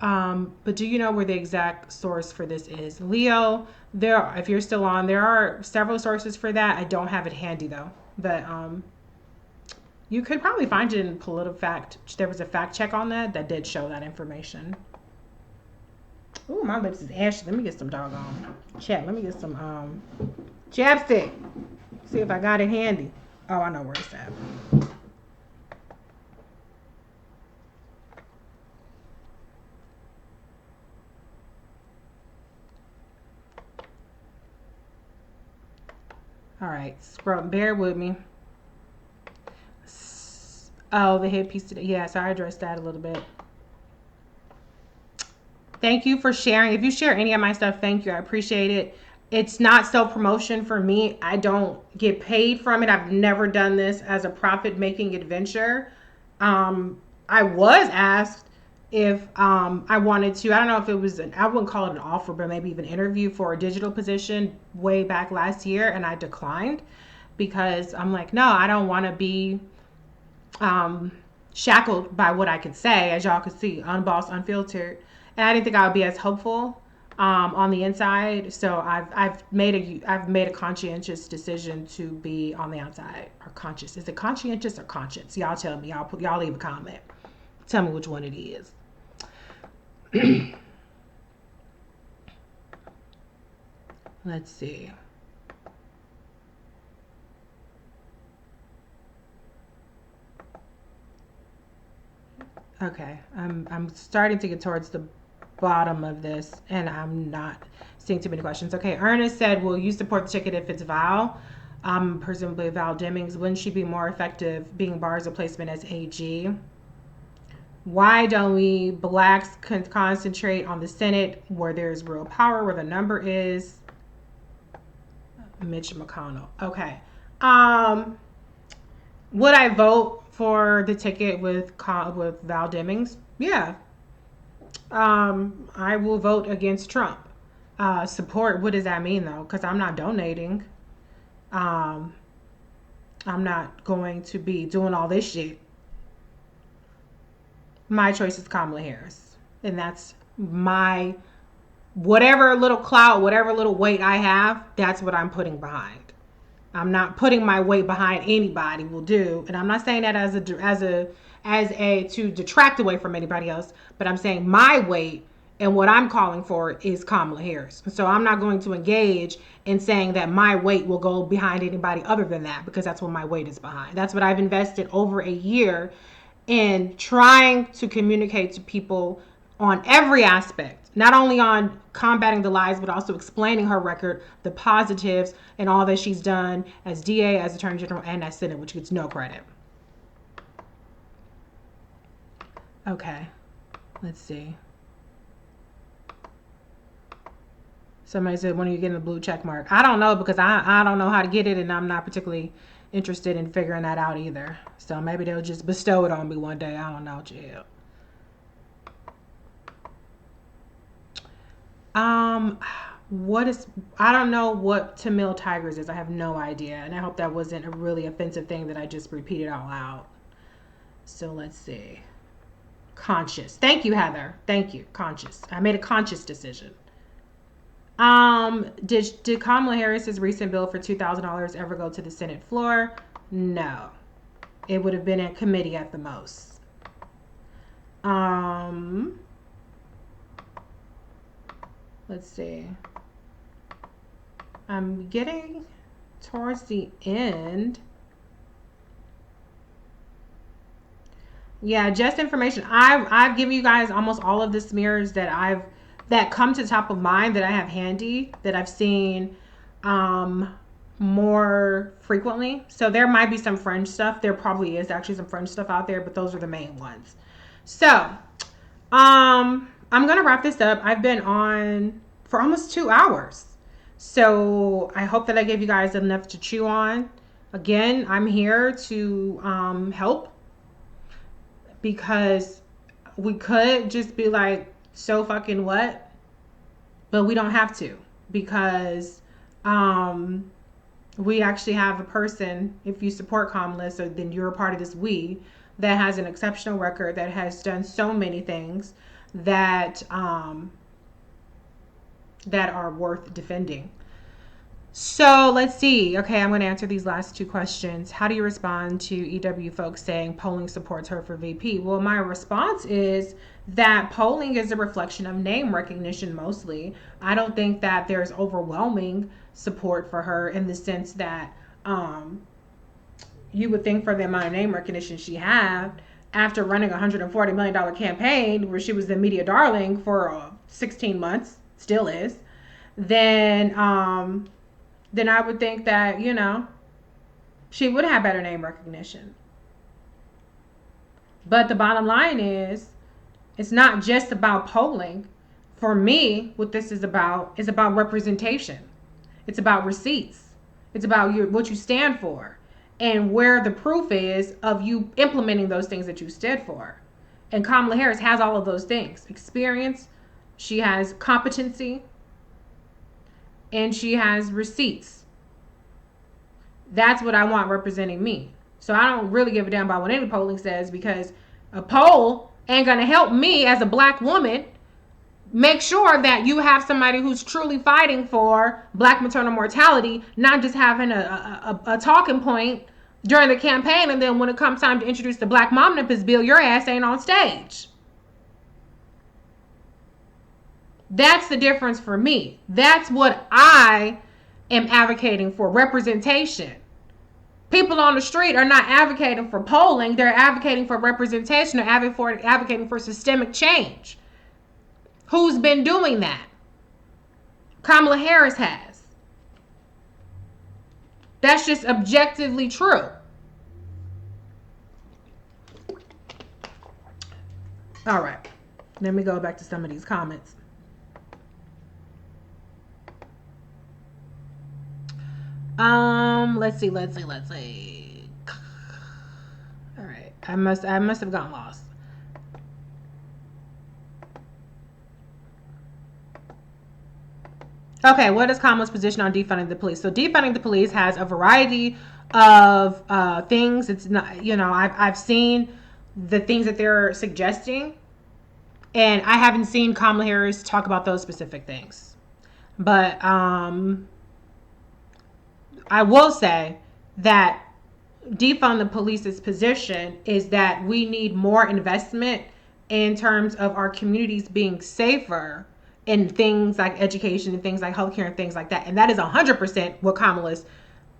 But do you know where the exact source for this is? Leo, if you're still on, there are several sources for that. I don't have it handy though. But you could probably find it in PolitiFact. There was a fact check on that did show that information. Ooh, my lips is ashy. Let me get some doggone chat. Let me get some chapstick. See if I got it handy. Oh, I know where it's at. All right, scroll. Bear with me. Oh, the headpiece today. Yeah, so I addressed that a little bit. Thank you for sharing. If you share any of my stuff, thank you. I appreciate it. It's not self-promotion for me. I don't get paid from it. I've never done this as a profit-making adventure. I was asked if I wanted to, I don't know if it was, I wouldn't call it an offer, but maybe even interview for a digital position way back last year, and I declined because I'm like, no, I don't want to be shackled by what I can say, as y'all can see, unbossed, unfiltered. And I didn't think I would be as hopeful on the inside. So I've made a conscientious decision to be on the outside. Or conscious. Is it conscientious or conscience? Y'all tell me. Y'all leave a comment. Tell me which one it is. Let's see. Okay, I'm starting to get towards the bottom of this, and I'm not seeing too many questions. Okay, Ernest said, will you support the ticket if it's Val? Presumably Val Demings. Wouldn't she be more effective being Barr's replacement as AG? Why don't we blacks concentrate on the Senate where there's real power, where the number is? Mitch McConnell. Okay. Would I vote for the ticket with Val Demings, yeah. I will vote against Trump. Support, what does that mean though? Because I'm not donating. Um, I'm not going to be doing all this shit. My choice is Kamala Harris. And that's my, whatever little clout, whatever little weight I have, that's what I'm putting behind. I'm not putting my weight behind anybody will do. And I'm not saying that as a to detract away from anybody else, but I'm saying my weight and what I'm calling for is Kamala Harris. So I'm not going to engage in saying that my weight will go behind anybody other than that, because that's what my weight is behind. That's what I've invested over a year in trying to communicate to people on every aspect, not only on combating the lies, but also explaining her record, the positives, and all that she's done as DA, as Attorney General, and as Senate, which gets no credit. Okay, let's see. Somebody said, when are you getting the blue check mark? I don't know, because I don't know how to get it, and I'm not particularly interested in figuring that out either. So maybe they'll just bestow it on me one day. I don't know, Jill. I don't know what Tamil Tigers is. I have no idea. And I hope that wasn't a really offensive thing that I just repeated out loud. So let's see. Conscious. Thank you, Heather. Thank you. Conscious. I made a conscious decision. Did Kamala Harris's recent bill for $2,000 ever go to the Senate floor? No. It would have been in committee at the most. Let's see. I'm getting towards the end. Yeah, just information. I've given you guys almost all of the smears that come to top of mind that I have handy, that I've seen more frequently. So there might be some fringe stuff. There probably is actually some fringe stuff out there, but those are the main ones. So I'm gonna wrap this up. I've been on for almost 2 hours. So I hope that I gave you guys enough to chew on. Again, I'm here to help, because we could just be like, so fucking what? But we don't have to, because we actually have a person, if you support Kamala, so then you're a part of this we, that has an exceptional record, that has done so many things that that are worth defending. So let's see. Okay, I'm going to answer these last 2 questions. How do you respond to EW folks saying polling supports her for VP? Well, my response is that polling is a reflection of name recognition mostly. I don't think that there's overwhelming support for her, in the sense that you would think, for the amount of name recognition she had after running a $140 million campaign where she was the media darling for 16 months, still is, then I would think that, she would have better name recognition. But the bottom line is, it's not just about polling. For me, what this is about representation. It's about receipts. It's about what you stand for, and where the proof is of you implementing those things that you stood for. And Kamala Harris has all of those things. Experience, she has competency, and she has receipts. That's what I want representing me. So I don't really give a damn about what any polling says, because a poll ain't going to help me as a black woman make sure that you have somebody who's truly fighting for black maternal mortality, not just having a talking point during the campaign, and then when it comes time to introduce the Black Momnipus bill, your ass ain't on stage. That's the difference for me. That's what I am advocating for, representation. People on the street are not advocating for polling. They're advocating for representation. They're advocating for systemic change. Who's been doing that? Kamala Harris has. That's just objectively true. All right. Let me go back to some of these comments. Let's see. All right. I must have gotten lost. Okay, what is Kamala's position on defunding the police? So defunding the police has a variety of things. It's not, I've seen the things that they're suggesting, and I haven't seen Kamala Harris talk about those specific things. But I will say that defund the police's position is that we need more investment in terms of our communities being safer in things like education and things like healthcare and things like that. And that is 100% what Kamala's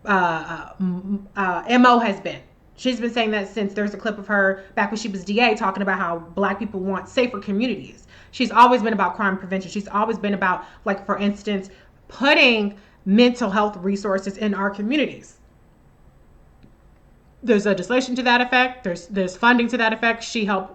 MO has been. She's been saying that since there's a clip of her back when she was DA talking about how black people want safer communities. She's always been about crime prevention. She's always been about, like, for instance, putting mental health resources in our communities. There's legislation to that effect. There's funding to that effect. She helped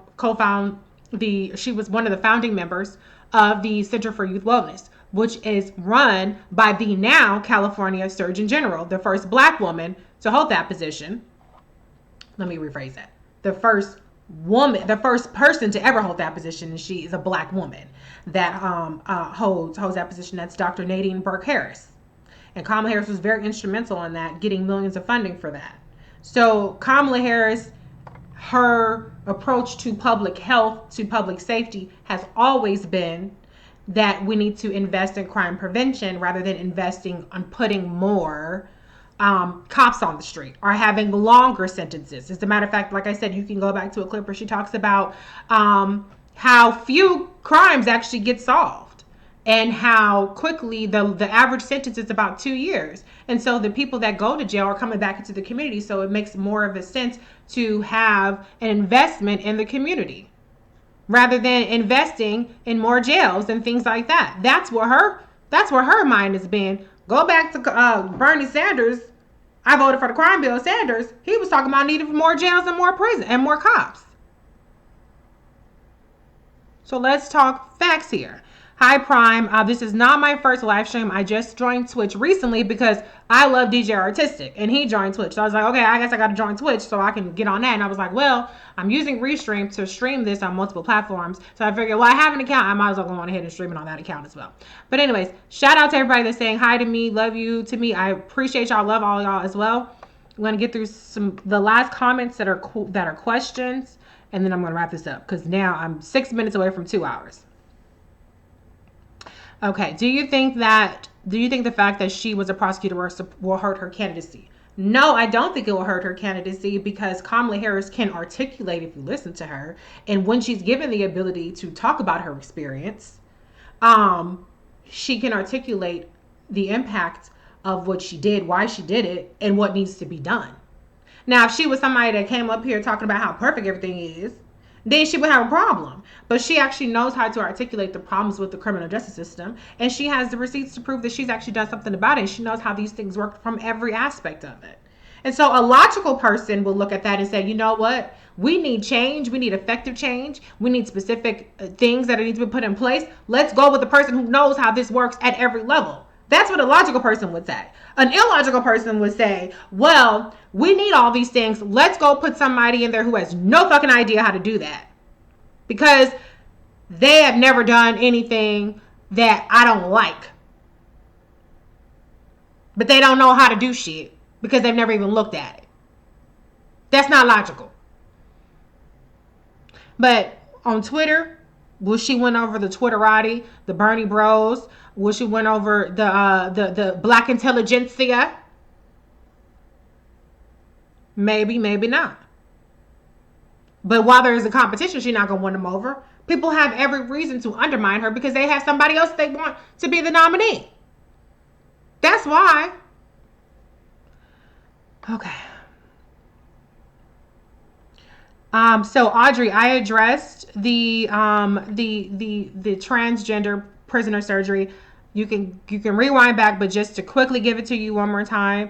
she was one of the founding members of the Center for Youth Wellness, which is run by the now California Surgeon General, the first black woman to hold that position. Let me rephrase that. The first person to ever hold that position, and she is a black woman that holds that position. That's Dr. Nadine Burke Harris. And Kamala Harris was very instrumental in that, getting millions of funding for that. So Kamala Harris, her approach to public health, to public safety, has always been that we need to invest in crime prevention rather than investing on putting more cops on the street or having longer sentences. As a matter of fact, like I said, you can go back to a clip where she talks about how few crimes actually get solved and how quickly the average sentence is about 2 years. And so the people that go to jail are coming back into the community. So it makes more of a sense to have an investment in the community rather than investing in more jails and things like that. That's where her mind has been. Go back to Bernie Sanders. I voted for the crime bill. Sanders, he was talking about needing more jails and more prison and more cops. So let's talk facts here. Hi, Prime. This is not my first live stream. I just joined Twitch recently because I love DJ Artistic, and he joined Twitch. So I was like, okay, I guess I got to join Twitch so I can get on that. And I was like, well, I'm using Restream to stream this on multiple platforms. So I figured, well, I have an account. I might as well go on ahead and stream it on that account as well. But anyways, shout out to everybody that's saying hi to me, love you to me. I appreciate y'all, love all y'all as well. I'm going to get through the last comments that are questions, and then I'm going to wrap this up because now I'm 6 minutes away from 2 hours. Okay, do you think the fact that she was a prosecutor will hurt her candidacy? No, I don't think it will hurt her candidacy because Kamala Harris can articulate, if you listen to her, and when she's given the ability to talk about her experience, she can articulate the impact of what she did, why she did it, and what needs to be done. Now, if she was somebody that came up here talking about how perfect everything is, then she would have a problem. But she actually knows how to articulate the problems with the criminal justice system, and she has the receipts to prove that she's actually done something about it. She knows how these things work from every aspect of it. And so a logical person will look at that and say, you know what? We need change. We need effective change. We need specific things that need to be put in place. Let's go with the person who knows how this works at every level. That's what a logical person would say. An illogical person would say, well, we need all these things. Let's go put somebody in there who has no fucking idea how to do that. Because they have never done anything that I don't like. But they don't know how to do shit because they've never even looked at it. That's not logical. But on Twitter, will she win over the Twitterati, the Bernie Bros? Will she win over the black intelligentsia? Maybe, maybe not. But while there is a competition, she's not going to win them over. People have every reason to undermine her because they have somebody else they want to be the nominee. That's why. Okay. So Audrey, I addressed the transgender prisoner surgery. You can rewind back, but just to quickly give it to you one more time.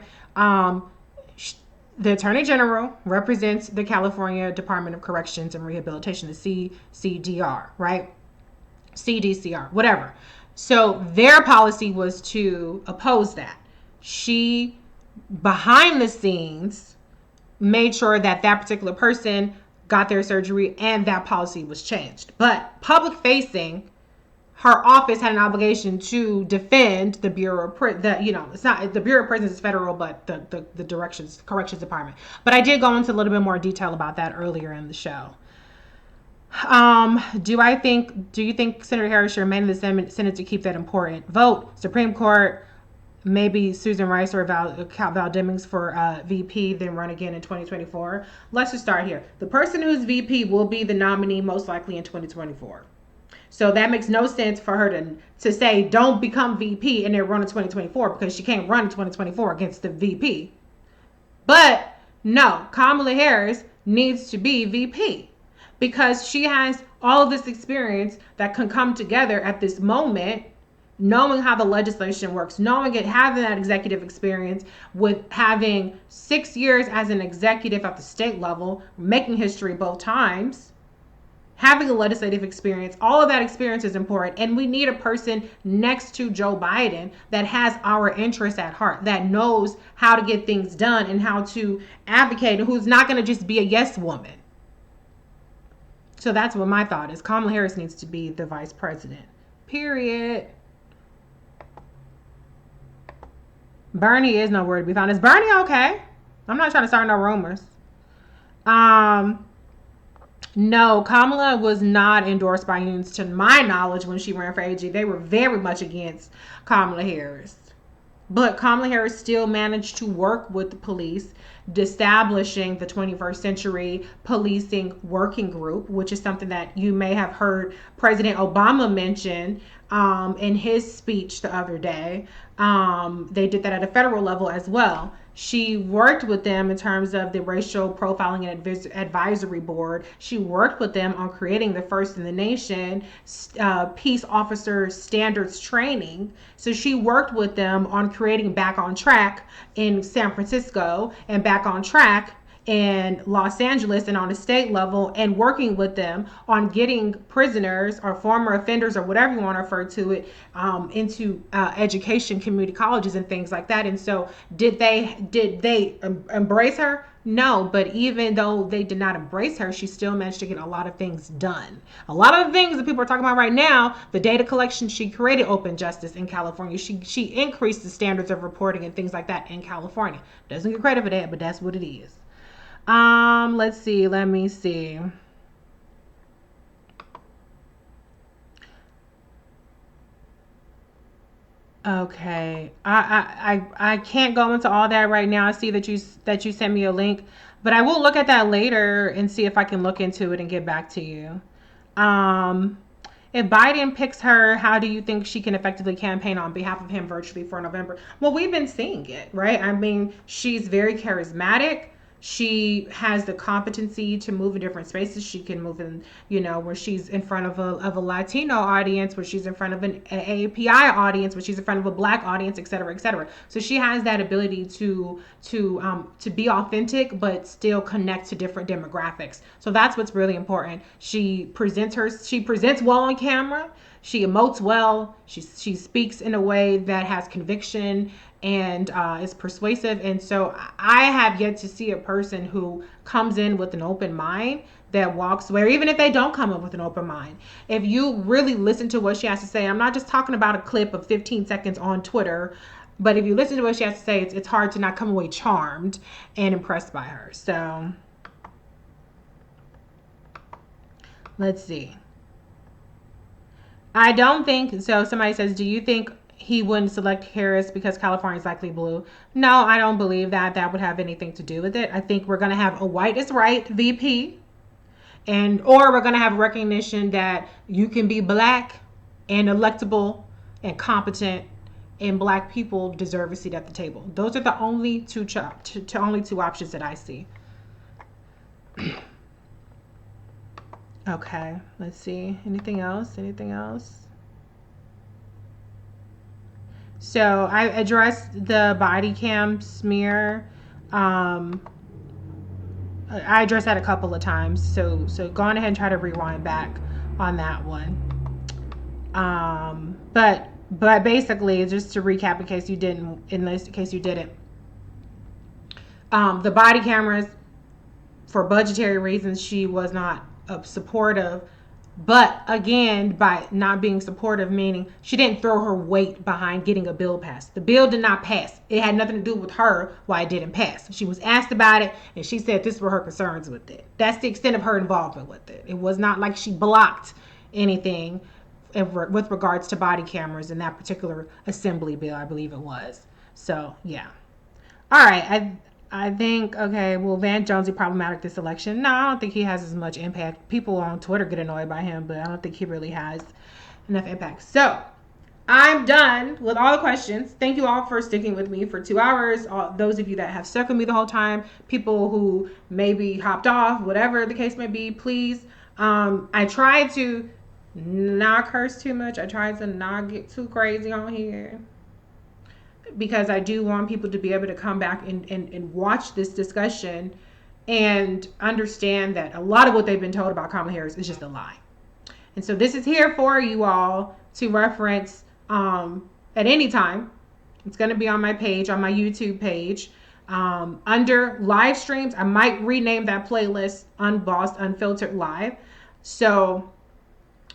The Attorney General represents the California Department of Corrections and Rehabilitation, the CDR, right? CDCR, whatever. So their policy was to oppose that. She, behind the scenes, made sure that particular person got their surgery, and that policy was changed. But public facing, her office had an obligation to defend the Bureau of it's not the Bureau of Prisons is federal, but the corrections department. But I did go into a little bit more detail about that earlier in the show. Do you think Senator Harris should remain in the Senate to keep that important vote? Supreme Court, maybe Susan Rice or Val Demings for VP, then run again in 2024. Let's just start here. The person who's VP will be the nominee most likely in 2024. So that makes no sense for her to say don't become VP and then run in 2024, because she can't run in 2024 against the VP. But no, Kamala Harris needs to be VP because she has all of this experience that can come together at this moment, knowing how the legislation works, having that executive experience, with having 6 years as an executive at the state level, making history both times, having a legislative experience. All of that experience is important. And we need a person next to Joe Biden that has our interests at heart, that knows how to get things done and how to advocate, and who's not going to just be a yes woman. So that's what my thought is. Kamala Harris needs to be the vice president. Period. Bernie is nowhere to be found. Is Bernie okay? I'm not trying to start no rumors. No, Kamala was not endorsed by unions to my knowledge when she ran for AG. They were very much against Kamala Harris. But Kamala Harris still managed to work with the police, establishing the 21st Century Policing Working Group, which is something that you may have heard President Obama mention in his speech the other day. They did that at a federal level as well. She worked with them in terms of the Racial Profiling and Advisory Board. She worked with them on creating the first in the nation peace officer standards training. So she worked with them on creating Back on Track in San Francisco and Back on Track in Los Angeles and on a state level, and working with them on getting prisoners or former offenders or whatever you want to refer to it into education, community colleges and things like that. And so did they embrace her? No, but even though they did not embrace her, she still managed to get a lot of things done. A lot of the things that people are talking about right now, the data collection, she created open justice in California. She increased the standards of reporting and things like that in California. Doesn't get credit for that, but that's what it is. Let me see. Okay. I can't go into all that right now. I see that you sent me a link, but I will look at that later and see if I can look into it and get back to you. If Biden picks her, how do you think she can effectively campaign on behalf of him virtually for November? Well, we've been seeing it, right? I mean, she's very charismatic. She has the competency to move in different spaces. She can move in, where she's in front of a Latino audience, where she's in front of an AAPI audience, where she's in front of a Black audience, et cetera, et cetera. So she has that ability to be authentic, but still connect to different demographics. So that's what's really important. She presents well on camera. She emotes well. She speaks in a way that has conviction and is persuasive. And so I have yet to see a person who comes in with an open mind that walks away, or even if they don't come up with an open mind. If you really listen to what she has to say, I'm not just talking about a clip of 15 seconds on Twitter, but if you listen to what she has to say, it's hard to not come away charmed and impressed by her. So let's see. I don't think so. Somebody says, do you think he wouldn't select Harris because California is likely blue? No, I don't believe that would have anything to do with it. I think we're going to have a white is right VP, or we're going to have recognition that you can be Black and electable and competent, and Black people deserve a seat at the table. Those are the only two options that I see. Okay, let's see. Anything else? So I addressed the body cam smear. I addressed that a couple of times. So go on ahead and try to rewind back on that one. But basically, just to recap, in case you didn't, the body cameras for budgetary reasons, she was not supportive. But again, by not being supportive, meaning she didn't throw her weight behind getting a bill passed. The bill did not pass. It had nothing to do with her why it didn't pass. She was asked about it, and she said this were her concerns with it. That's the extent of her involvement with it. It was not like she blocked anything with regards to body cameras in that particular assembly bill, I believe it was. So, yeah. All right, I think, okay, well, Van Jonesy problematic this election. No, I don't think he has as much impact. People on Twitter get annoyed by him, but I don't think he really has enough impact. So, I'm done with all the questions. Thank you all for sticking with me for 2 hours. Those of you that have stuck with me the whole time, people who maybe hopped off, whatever the case may be, please. I tried to not curse too much. I tried to not get too crazy on here, because I do want people to be able to come back and watch this discussion and understand that a lot of what they've been told about Kamala Harris is just a lie. And so this is here for you all to reference at any time. It's going to be on my page, on my YouTube page. Under live streams, I might rename that playlist Unbossed Unfiltered Live. So,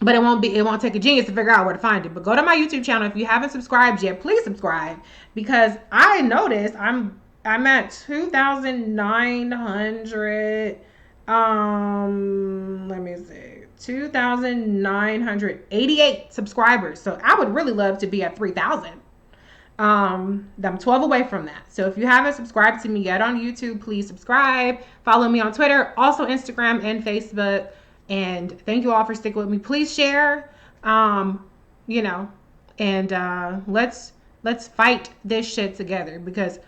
but it won't take a genius to figure out where to find it. But go to my YouTube channel. If you haven't subscribed yet, please subscribe, because I noticed I'm at 2,900 let me see, 2,988 subscribers. So I would really love to be at 3,000. I'm 12 away from that. So if you haven't subscribed to me yet on YouTube, please subscribe. Follow me on Twitter, also Instagram and Facebook. And thank you all for sticking with me. Please share, and let's fight this shit together, because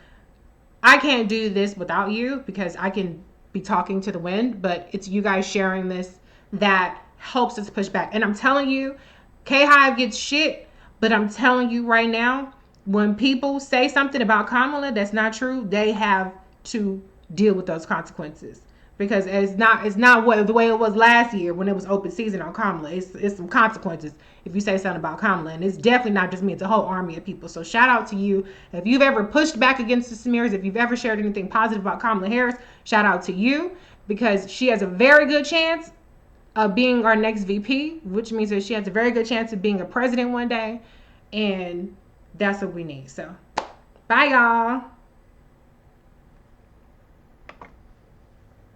I can't do this without you, because I can be talking to the wind, but it's you guys sharing this that helps us push back. And I'm telling you, K-Hive gets shit, but I'm telling you right now, when people say something about Kamala that's not true, they have to deal with those consequences. Because it's not the way it was last year when it was open season on Kamala. It's some consequences if you say something about Kamala. And it's definitely not just me. It's a whole army of people. So shout out to you. If you've ever pushed back against the smears, if you've ever shared anything positive about Kamala Harris, shout out to you, because she has a very good chance of being our next VP, which means that she has a very good chance of being a president one day. And that's what we need. So bye, y'all.